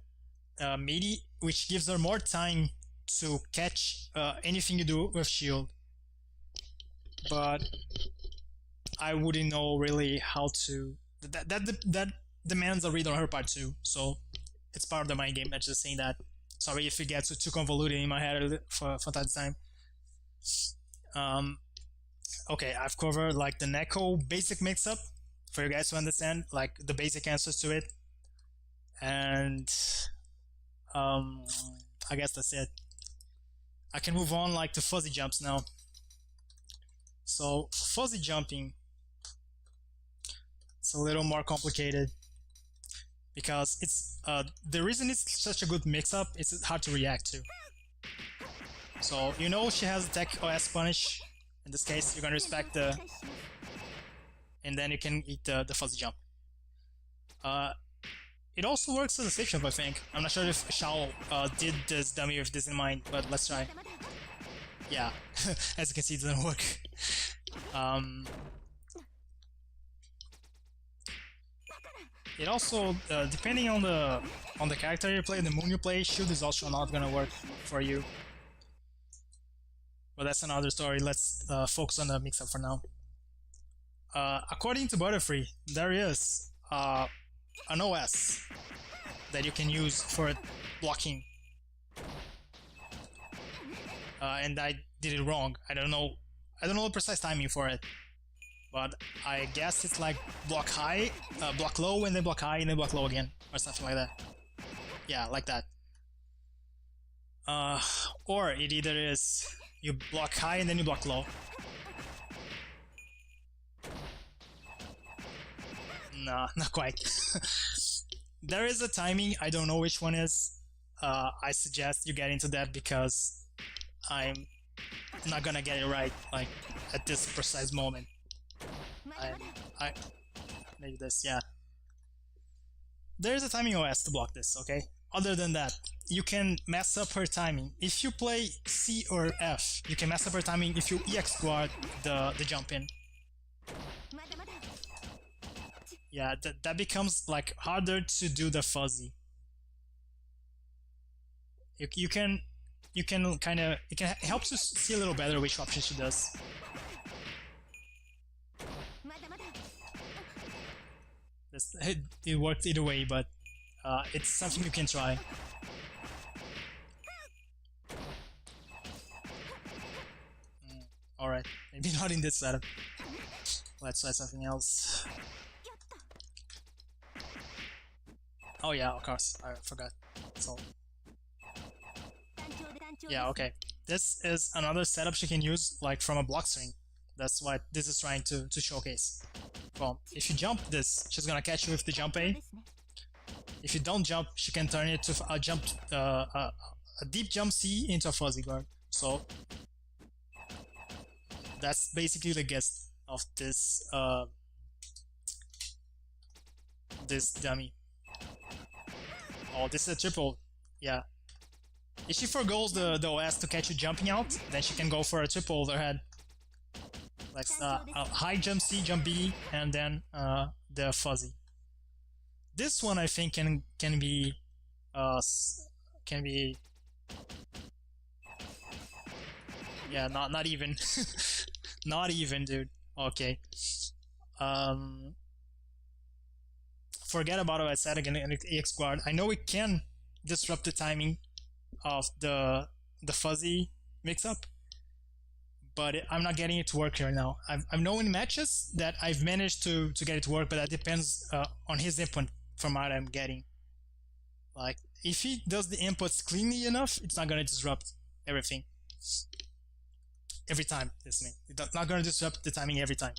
meaty, which gives her more time to catch anything you do with shield. But I wouldn't know really how to. That demands a read on her part too. So it's part of the mind game. I'm just saying that. Sorry if it gets too convoluted in my head for that time. Okay, I've covered like the Neko basic mix-up for you guys to understand, like the basic answers to it, and I guess that's it. I can move on like to fuzzy jumps now. So fuzzy jumping, it's a little more complicated because it's the reason it's such a good mix-up is it's hard to react to. So you know she has Tech OS punish. In this case, you're gonna respect the, and then you can eat the fuzzy jump. It also works as a safe jump, I think. I'm not sure if Shao did this dummy with this in mind, but let's try. Yeah, as you can see, it doesn't work. It also, depending on the character you play, the moon you play, shield is also not gonna work for you. But that's another story. Let's focus on the mix-up for now. According to Butterfree, there is an OS that you can use for blocking. And I did it wrong. I don't know the precise timing for it, but I guess it's like block high, block low, and then block high, and then block low again, or something like that. Yeah, like that. Or it either is you block high and then you block low. Nah, not quite. There is a timing, I don't know which one is. I suggest you get into that because I'm not gonna get it right, like, at this precise moment. I maybe this, yeah. There is a timing OS to block this, okay? Other than that, you can mess up her timing. If you play C or F, you can mess up her timing if you EX guard the jump in. Yeah, that becomes like harder to do the fuzzy. You can kind of, it can help to see a little better which option she does. It worked either way, but it's something you can try. Alright, maybe not in this setup. Let's try something else. Oh yeah, of course. I forgot. So yeah, okay. This is another setup she can use like from a block string. That's what this is trying to showcase. Well, if you jump this, she's gonna catch you with the jump A. If you don't jump, she can turn it to a jump, a deep jump C into a fuzzy guard. So that's basically the gist of this this dummy. Oh, this is a triple. Yeah. If she forgoes the OS to catch you jumping out, then she can go for a triple overhead. Like a high jump C, jump B, and then the fuzzy. This one I think can be yeah, not even not even, dude. Okay. Forget about what I said again in EX guard. I know it can disrupt the timing of the fuzzy mix-up, but I'm not getting it to work here now. I've known in matches that I've managed to get it to work, but that depends on his input from what I'm getting. Like, if he does the inputs cleanly enough, it's not going to disrupt everything. Every time, this means. It's not going to disrupt the timing every time.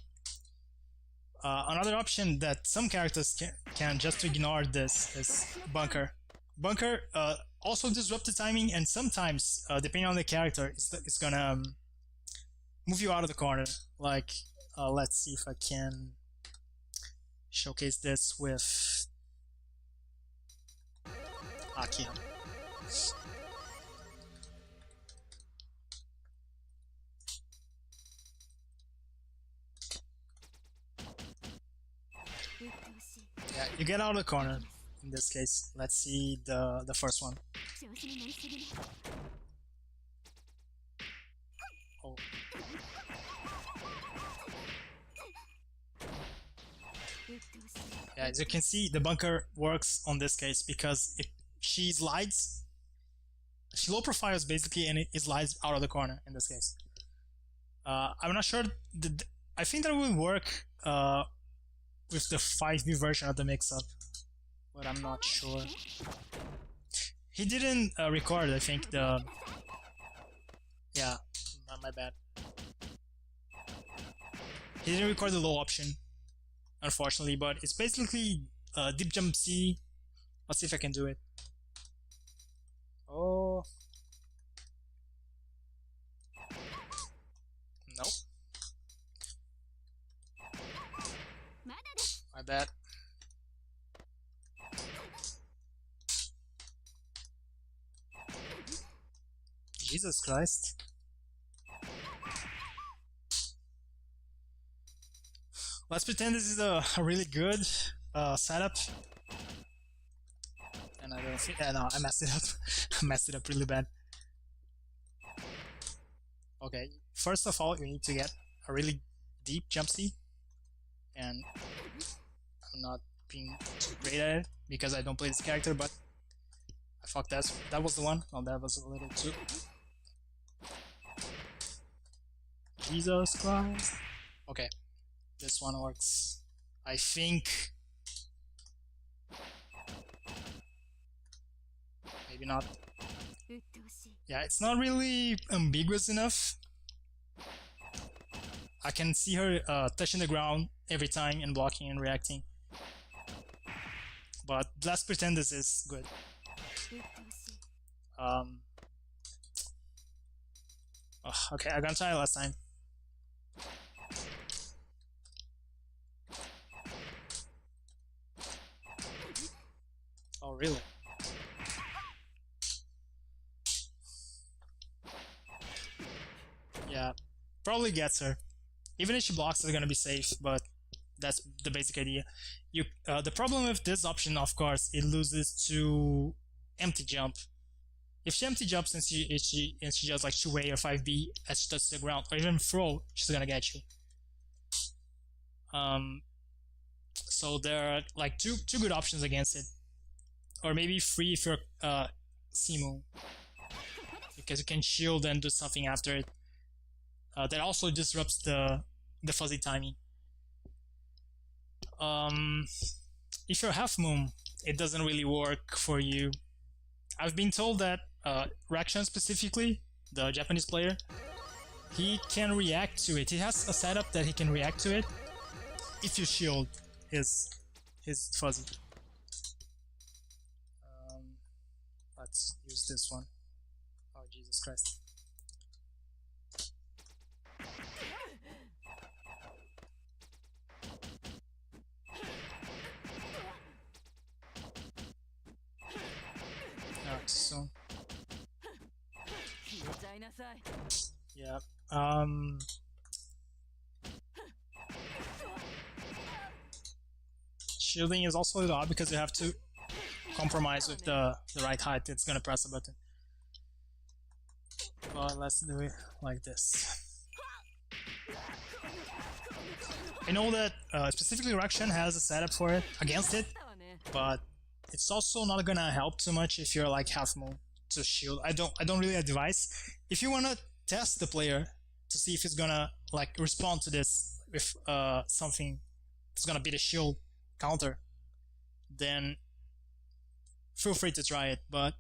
Another option that some characters can just ignore this is Bunker. Bunker also disrupt the timing, and sometimes, depending on the character, it's gonna move you out of the corner. Like, let's see if I can showcase this with Aki. Yeah, you get out of the corner in this case. Let's see the first one. Oh. Yeah, as you can see, the bunker works on this case because if she slides, she low profiles basically, and it slides out of the corner in this case. I'm not sure. I think that will work with the 5B version of the mix-up, but I'm not sure. He didn't record, I think, the... Yeah, my bad. He didn't record the low option, unfortunately, but it's basically deep jump C. Let's see if I can do it. Oh. Nope. My bad. Jesus Christ. Let's pretend this is a really good setup. And I don't think... Yeah, no, I messed it up. I messed it up really bad. Okay, first of all, you need to get a really deep jump C. And I'm not being too great at it because I don't play this character, but I fucked that. That was the one. Oh, that was a little too... Jesus Christ. Okay, this one works. I think... Maybe not. Yeah, it's not really ambiguous enough. I can see her touching the ground every time and blocking and reacting. But let's pretend this is good. Okay, I'm gonna try it last time. Oh, really? Yeah, probably gets her. Even if she blocks, it's gonna be safe, but that's the basic idea. You the problem with this option, of course, it loses to empty jump. If she empty jumps and she does like 2A or 5B as she touches the ground, or even throw, she's gonna get you. So there are like two good options against it, or maybe 3 if you're Simu, because you can shield and do something after it. That also disrupts the fuzzy timing. If you're Half Moon, it doesn't really work for you. I've been told that Rakshan specifically, the Japanese player, he can react to it. He has a setup that he can react to it if you shield his fuzzy. Let's use this one. Oh Jesus Christ. So yeah. Shielding is also a little odd because you have to compromise with the right height. It's gonna press a button. But let's do it like this. I know that specifically Rakshan has a setup for it against it, but it's also not gonna help too much if you're like half moon to shield. I don't really advise. If you wanna test the player to see if he's gonna like respond to this with something that's gonna beat a shield counter, then feel free to try it. But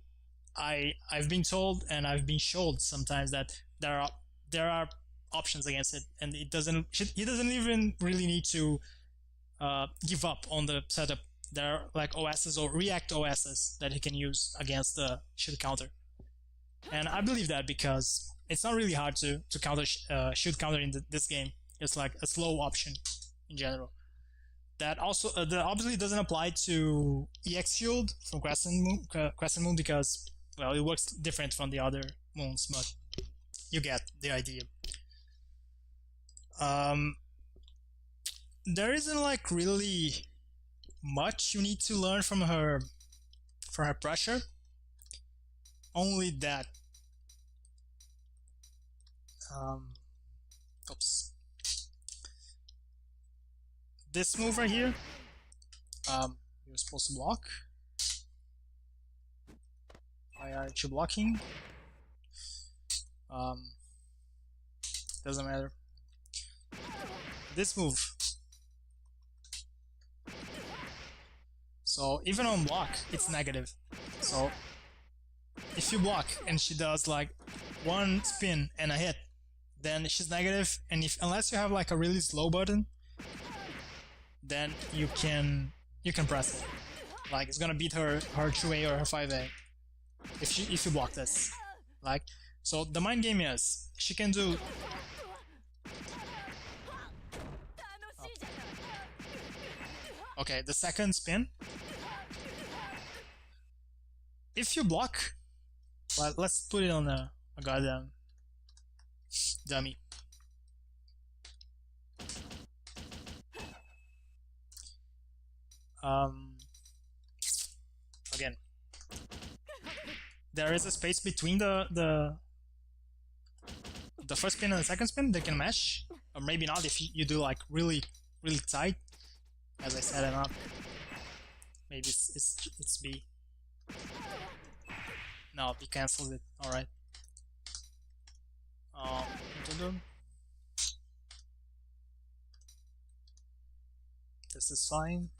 I've been told and I've been showed sometimes that there are options against it, and he doesn't even really need to give up on the setup. There are like OSs or react OSs that he can use against the shield counter, and I believe that because it's not really hard to counter shield counter in this game. It's like a slow option in general. That also that obviously doesn't apply to EX shield from Crescent Moon because, well, it works different from the other moons, but you get the idea. There isn't like really much you need to learn from her pressure. Only that oops. This move right here, you're supposed to block. Why aren't you blocking? Doesn't matter. This move. So even on block, it's negative. So if you block and she does like one spin and a hit, then she's negative. And unless you have like a really slow button, then you can press it. Like it's gonna beat her 2A or her 5A if you block this. Like, so the mind game is she can do. Okay, the second spin. If you block, well, let's put it on a goddamn dummy. Again, there is a space between the first spin and the second spin. They can mesh, or maybe not if you do like really tight. As I set it up, maybe it's B. No, B cancels it. All right. This is fine.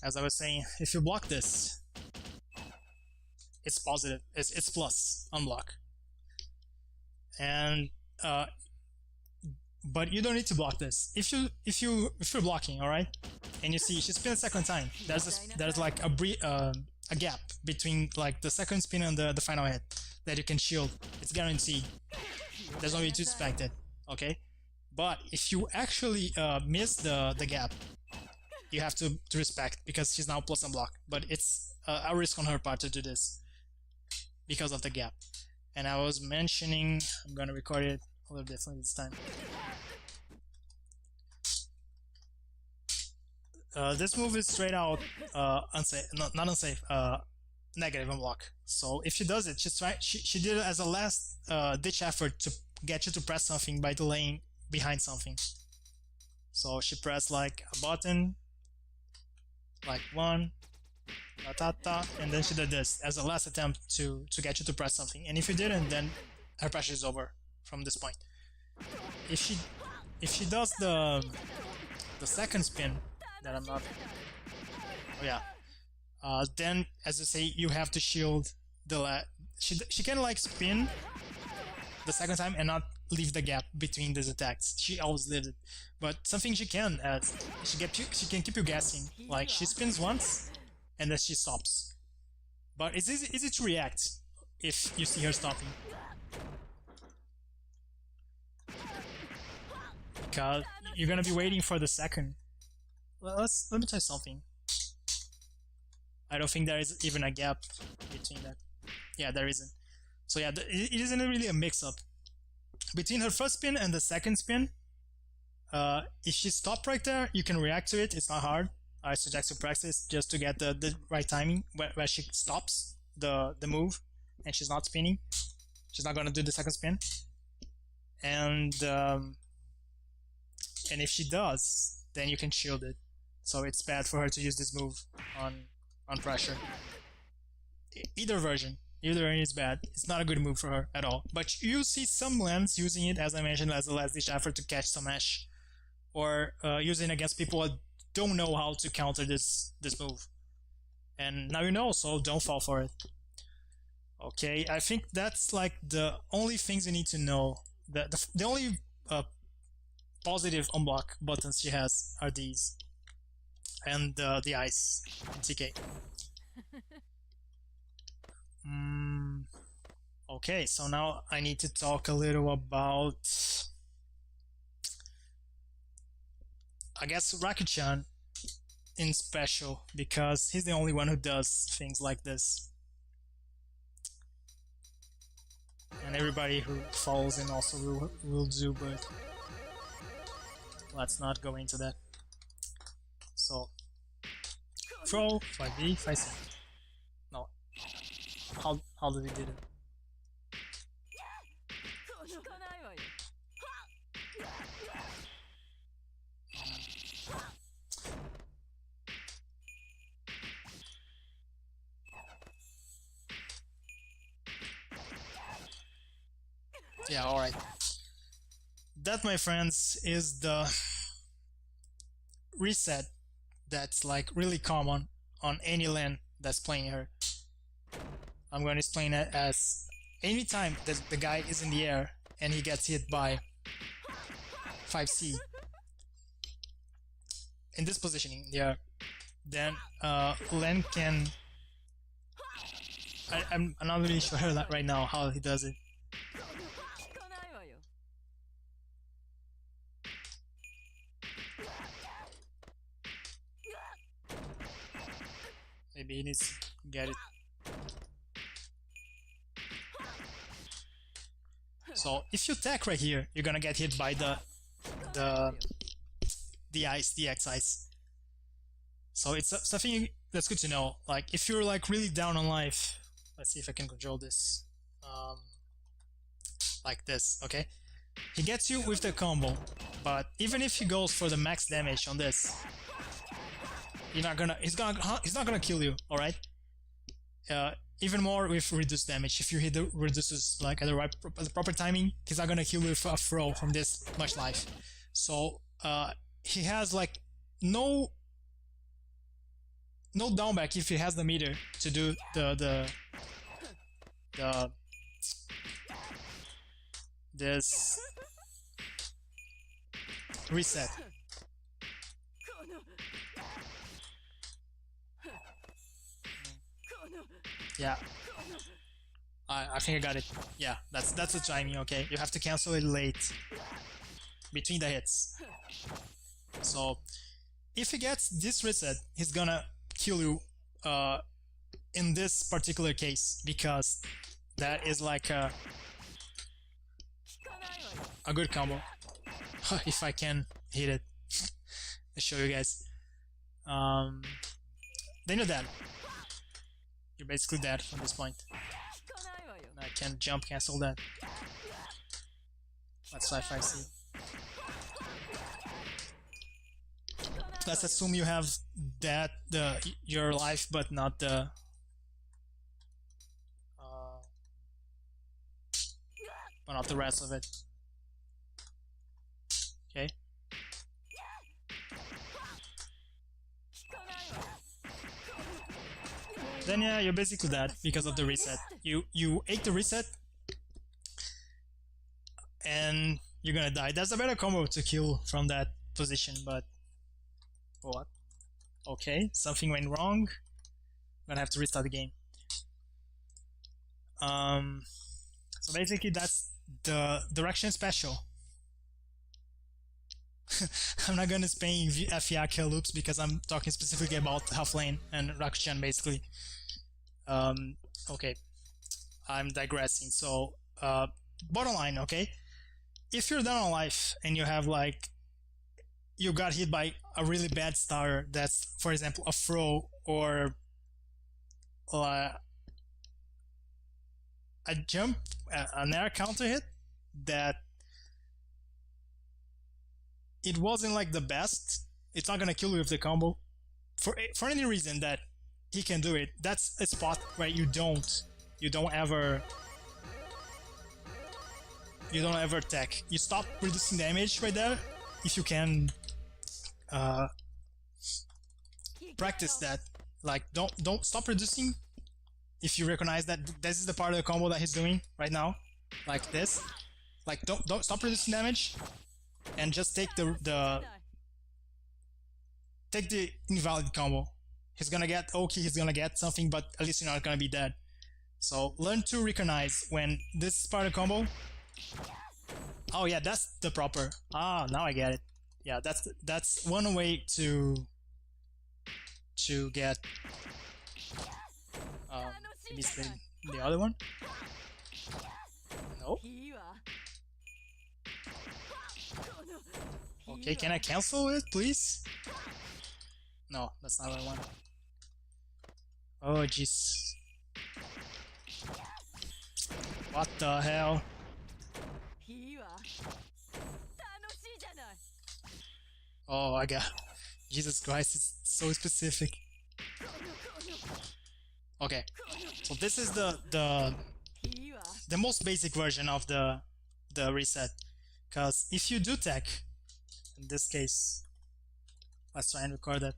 As I was saying, if you block this, it's positive. It's plus unblock. And but you don't need to block this. If you're blocking, all right, and you see she spins a second time, there's like a gap between like the second spin and the final hit that you can shield. It's guaranteed. There's no way to expect it. Okay, but if you actually miss the gap, you have to respect because she's now plus unblock. But it's a risk on her part to do this because of the gap. And I was mentioning, I'm gonna record it a little differently this time. This move is straight out unsafe, not unsafe, negative unblock. So if she does it, she did it as a last ditch effort to get you to press something by delaying behind something. So she pressed like a button, like one, and then she did this as a last attempt to get you to press something. And if you didn't, then her pressure is over from this point. If she if she does the second spin that I'm not, oh yeah, then as you say, you have to shield the she can like spin the second time and not leave the gap between these attacks. She always leaves it, but something she can she can keep you guessing. Like she spins once and then she stops, but it's easy to react if you see her stopping, because you're gonna be waiting for the second. Let me try something. I don't think there is even a gap between that. Yeah, there isn't. So yeah, it isn't really a mix-up between her first spin and the second spin. If she stopped right there, you can react to it. It's not hard. I suggest you practice just to get the right timing where she stops the move and she's not spinning. She's not gonna do the second spin. And if she does, then you can shield it. So it's bad for her to use this move on pressure. Either version is bad. It's not a good move for her at all. But you see some lands using it, as I mentioned, as a last-ditch effort to catch some Ash, or using it against people that don't know how to counter this move. And now you know, so don't fall for it. Okay, I think that's like the only things you need to know. The only positive unblock buttons she has are these, and the ice in TK. Okay, so now I need to talk a little about, I guess, Rakuchan in special, because he's the only one who does things like this. And everybody who follows him also will do, but let's not go into that. So, throw, 5B, 5C. No. How did he do it? Yeah, alright. That, my friends, is the reset that's like really common on any lane that's playing her. I'm going to explain it as anytime that the guy is in the air and he gets hit by 5C in this positioning in the air, then Len can... I'm not really sure right now how he does it. Maybe he needs to get it. So if you attack right here, you're gonna get hit by the ice, the X ice. So it's something that's good to know. Like if you're like really down on life, let's see if I can control this. Like this, okay? He gets you with the combo, but even if he goes for the max damage on this, he's not gonna kill you, all right? Even more with reduced damage. If you hit the reduces like at the proper timing, he's not gonna kill you with a throw from this much life. So he has like no down back if he has the meter to do this reset. Yeah, I think I got it. Yeah, that's the timing. Okay, you have to cancel it late between the hits. So if he gets this reset, he's gonna kill you in this particular case, because that is like a good combo. If I can hit it, I'll show you guys. Then you're dead. You're basically dead from this point. I can jump cancel that. Let's try 5C. Let's assume you have that your life, but not the but not the rest of it. Okay. then yeah, you're basically dead because of the reset. You ate the reset, and you're gonna die. There's a better combo to kill from that position, but what? Okay, something went wrong. I'm gonna have to restart the game. So basically that's the direction special. I'm not gonna explain FER kill loops because I'm talking specifically about H-Len and Rakuchan basically. Okay, I'm digressing. So bottom line, okay, if you're down on life and you have like you got hit by a really bad starter that's, for example, a throw or a jump, an air counter hit that it wasn't like the best, it's not gonna kill you with the combo for any reason that he can do it. That's a spot where you don't ever attack. You stop reducing damage right there if you can practice that. Like don't stop reducing if you recognize that this is the part of the combo that he's doing right now, like this. Like don't stop reducing damage and just take the invalid combo. He's gonna get okay, he's gonna get something, but at least you're not gonna be dead. So learn to recognize when this is part of the combo. Oh yeah, that's the proper. Ah, now I get it. Yeah, that's one way to get maybe the other one. No. Okay, can I cancel it, please? No, that's not what I want. Oh jeez. What the hell? Oh, I got. Jesus Christ, it's so specific. Okay, so this is the most basic version of the reset. Because if you do tech, in this case, let's try and record that.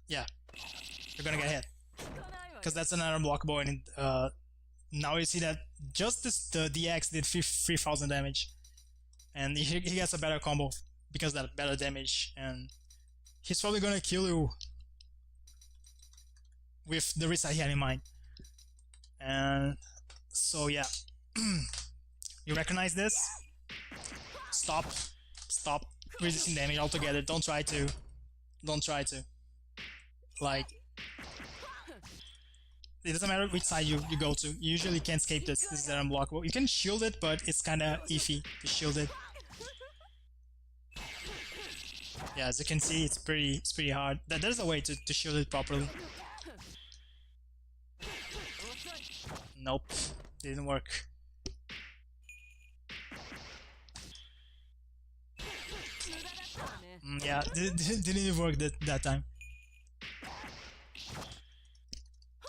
Yeah, you're gonna get hit because that's another blockable, and now you see that just the DX did 3,000 damage, and he gets a better combo because of that better damage, and he's probably gonna kill you with the reset he had in mind. And so yeah, you recognize this. Stop resisting damage altogether. Don't try to. Like, it doesn't matter which side you go to. You usually can't escape this. This is unblockable. You can shield it, but it's kind of iffy to shield it. Yeah, as you can see, it's pretty hard. There's a way to shield it properly. Nope, didn't work. Yeah, didn't even work that time.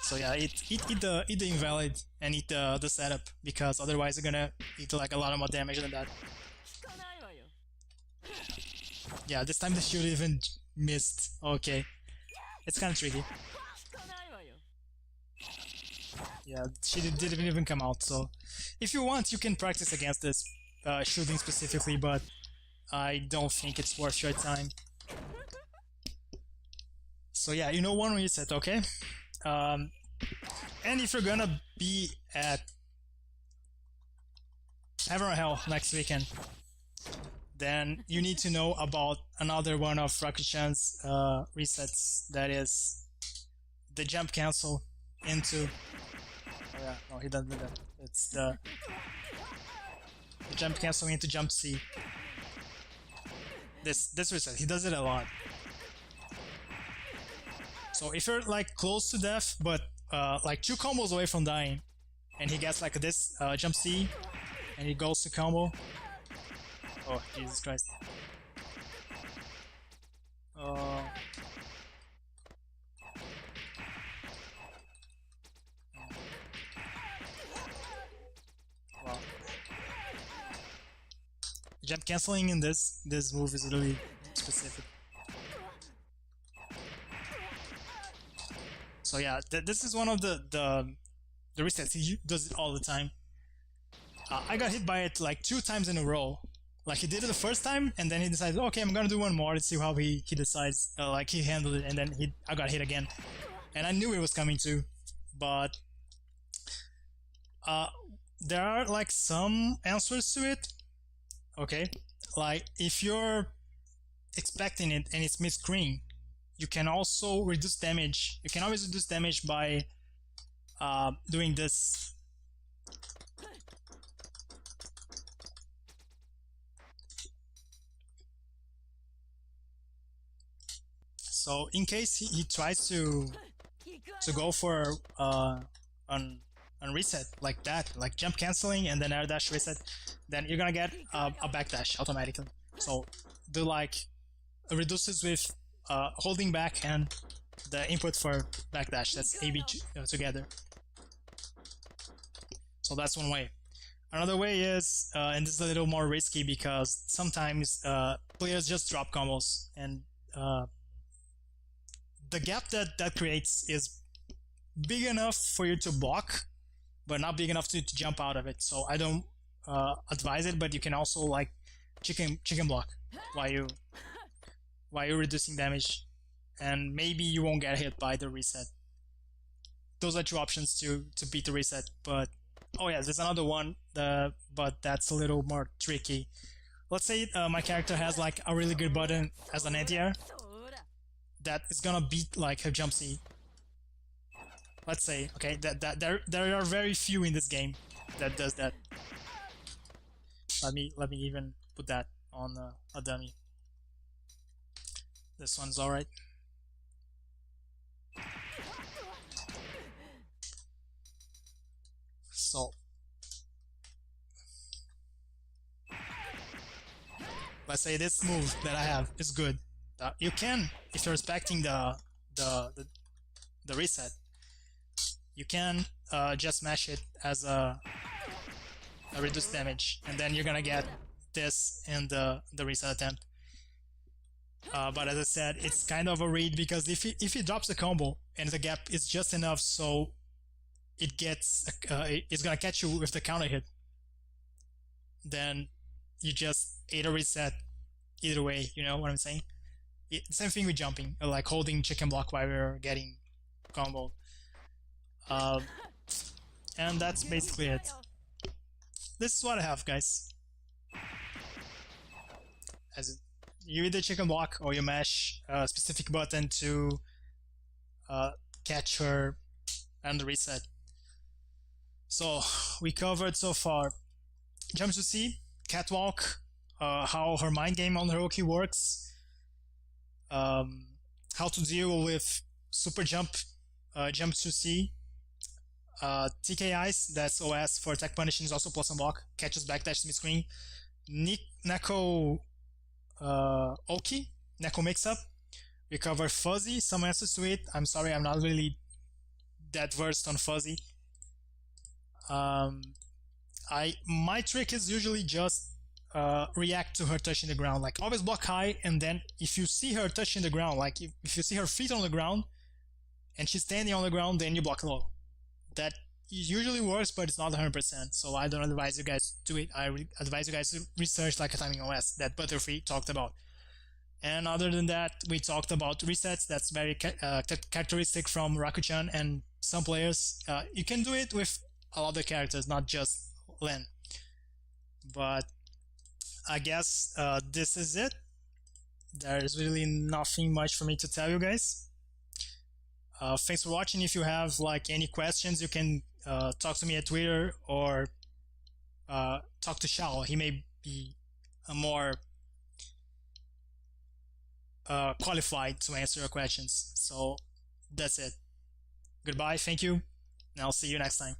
So yeah, eat the invalid and eat the setup, because otherwise you're gonna eat like a lot more damage than that. Yeah, this time the shield even missed. Okay, it's kind of tricky. Yeah, she didn't even come out. So if you want, you can practice against this shielding specifically, but I don't think it's worth your time. So yeah, you know, one reset, okay? And if you're gonna be at Heaven or Hell next weekend, then you need to know about another one of Rakuchan's resets, that is the jump cancel into... Oh yeah, no, he doesn't do that. It's the jump cancel into jump C. This reset, he does it a lot. So if you're like close to death, but like 2 combos away from dying, and he gets like this jump C, and he goes to combo. Oh Jesus Christ! Wow. Jump canceling in this move is really specific. So yeah, this is one of the resets. He does it all the time. I got hit by it like 2 times in a row. Like he did it the first time, and then he decided, okay, I'm gonna do one more to see how he decides. Like he handled it, and then I got hit again, and I knew it was coming too, but there are like some answers to it. Okay, like if you're expecting it and it's midscreen, you can also reduce damage. You can always reduce damage by doing this. So in case he tries to go for an reset like that, like jump canceling and then air dash reset, then you're gonna get a backdash automatically. So do like reduces with holding back and the input for backdash. That's AB together. So that's one way. Another way is, and this is a little more risky because sometimes players just drop combos, and the gap that creates is big enough for you to block, but not big enough to jump out of it. So I don't advise it, but you can also like chicken block while you're reducing damage, and maybe you won't get hit by the reset. Those are 2 options to beat the reset. But oh yeah, there's another one, but that's a little more tricky. Let's say my character has like a really good button as an anti-air that is gonna beat like her jump C. Let's say, okay, that there are very few in this game that does that. Let me even put that on a dummy. This one's alright. So let's say this move that I have is good. You can, if you're respecting the reset, you can just smash it as a reduced damage, and then you're gonna get this in the reset attempt. But as I said, it's kind of a read, because if he drops a combo and the gap is just enough so it gets it's gonna catch you with the counter hit, then you just ate a reset either way. You know what I'm saying? Same thing with jumping, like holding chicken block while we're getting combo. And that's basically it. This is what I have, guys. As you either chicken block or you mash a specific button to catch her and reset. So we covered so far jump to C, Catwalk, how her mind game on Heroki works, how to deal with super jump, jump to C, TKIs, that's OS for attack punishing, is also plus and block, catches backdash mid-screen, Neko Oki, Neko mixup. We cover fuzzy, some answers to it. I'm sorry, I'm not really that versed on fuzzy. My trick is usually just react to her touching the ground, like always block high, and then if you see her touching the ground, like if you see her feet on the ground and she's standing on the ground, then you block low. That usually works, but it's not 100%, so I don't advise you guys to do it. I advise you guys to research like a timing OS that Butterfree talked about. And other than that, we talked about resets. That's very characteristic from Rakuchan and some players. You can do it with a lot of characters, not just Len. But I guess this is it. There's really nothing much for me to tell you guys. Thanks for watching. If you have like any questions, you can talk to me at Twitter or talk to Shao. He may be a more qualified to answer your questions. So that's it. Goodbye, thank you, and I'll see you next time.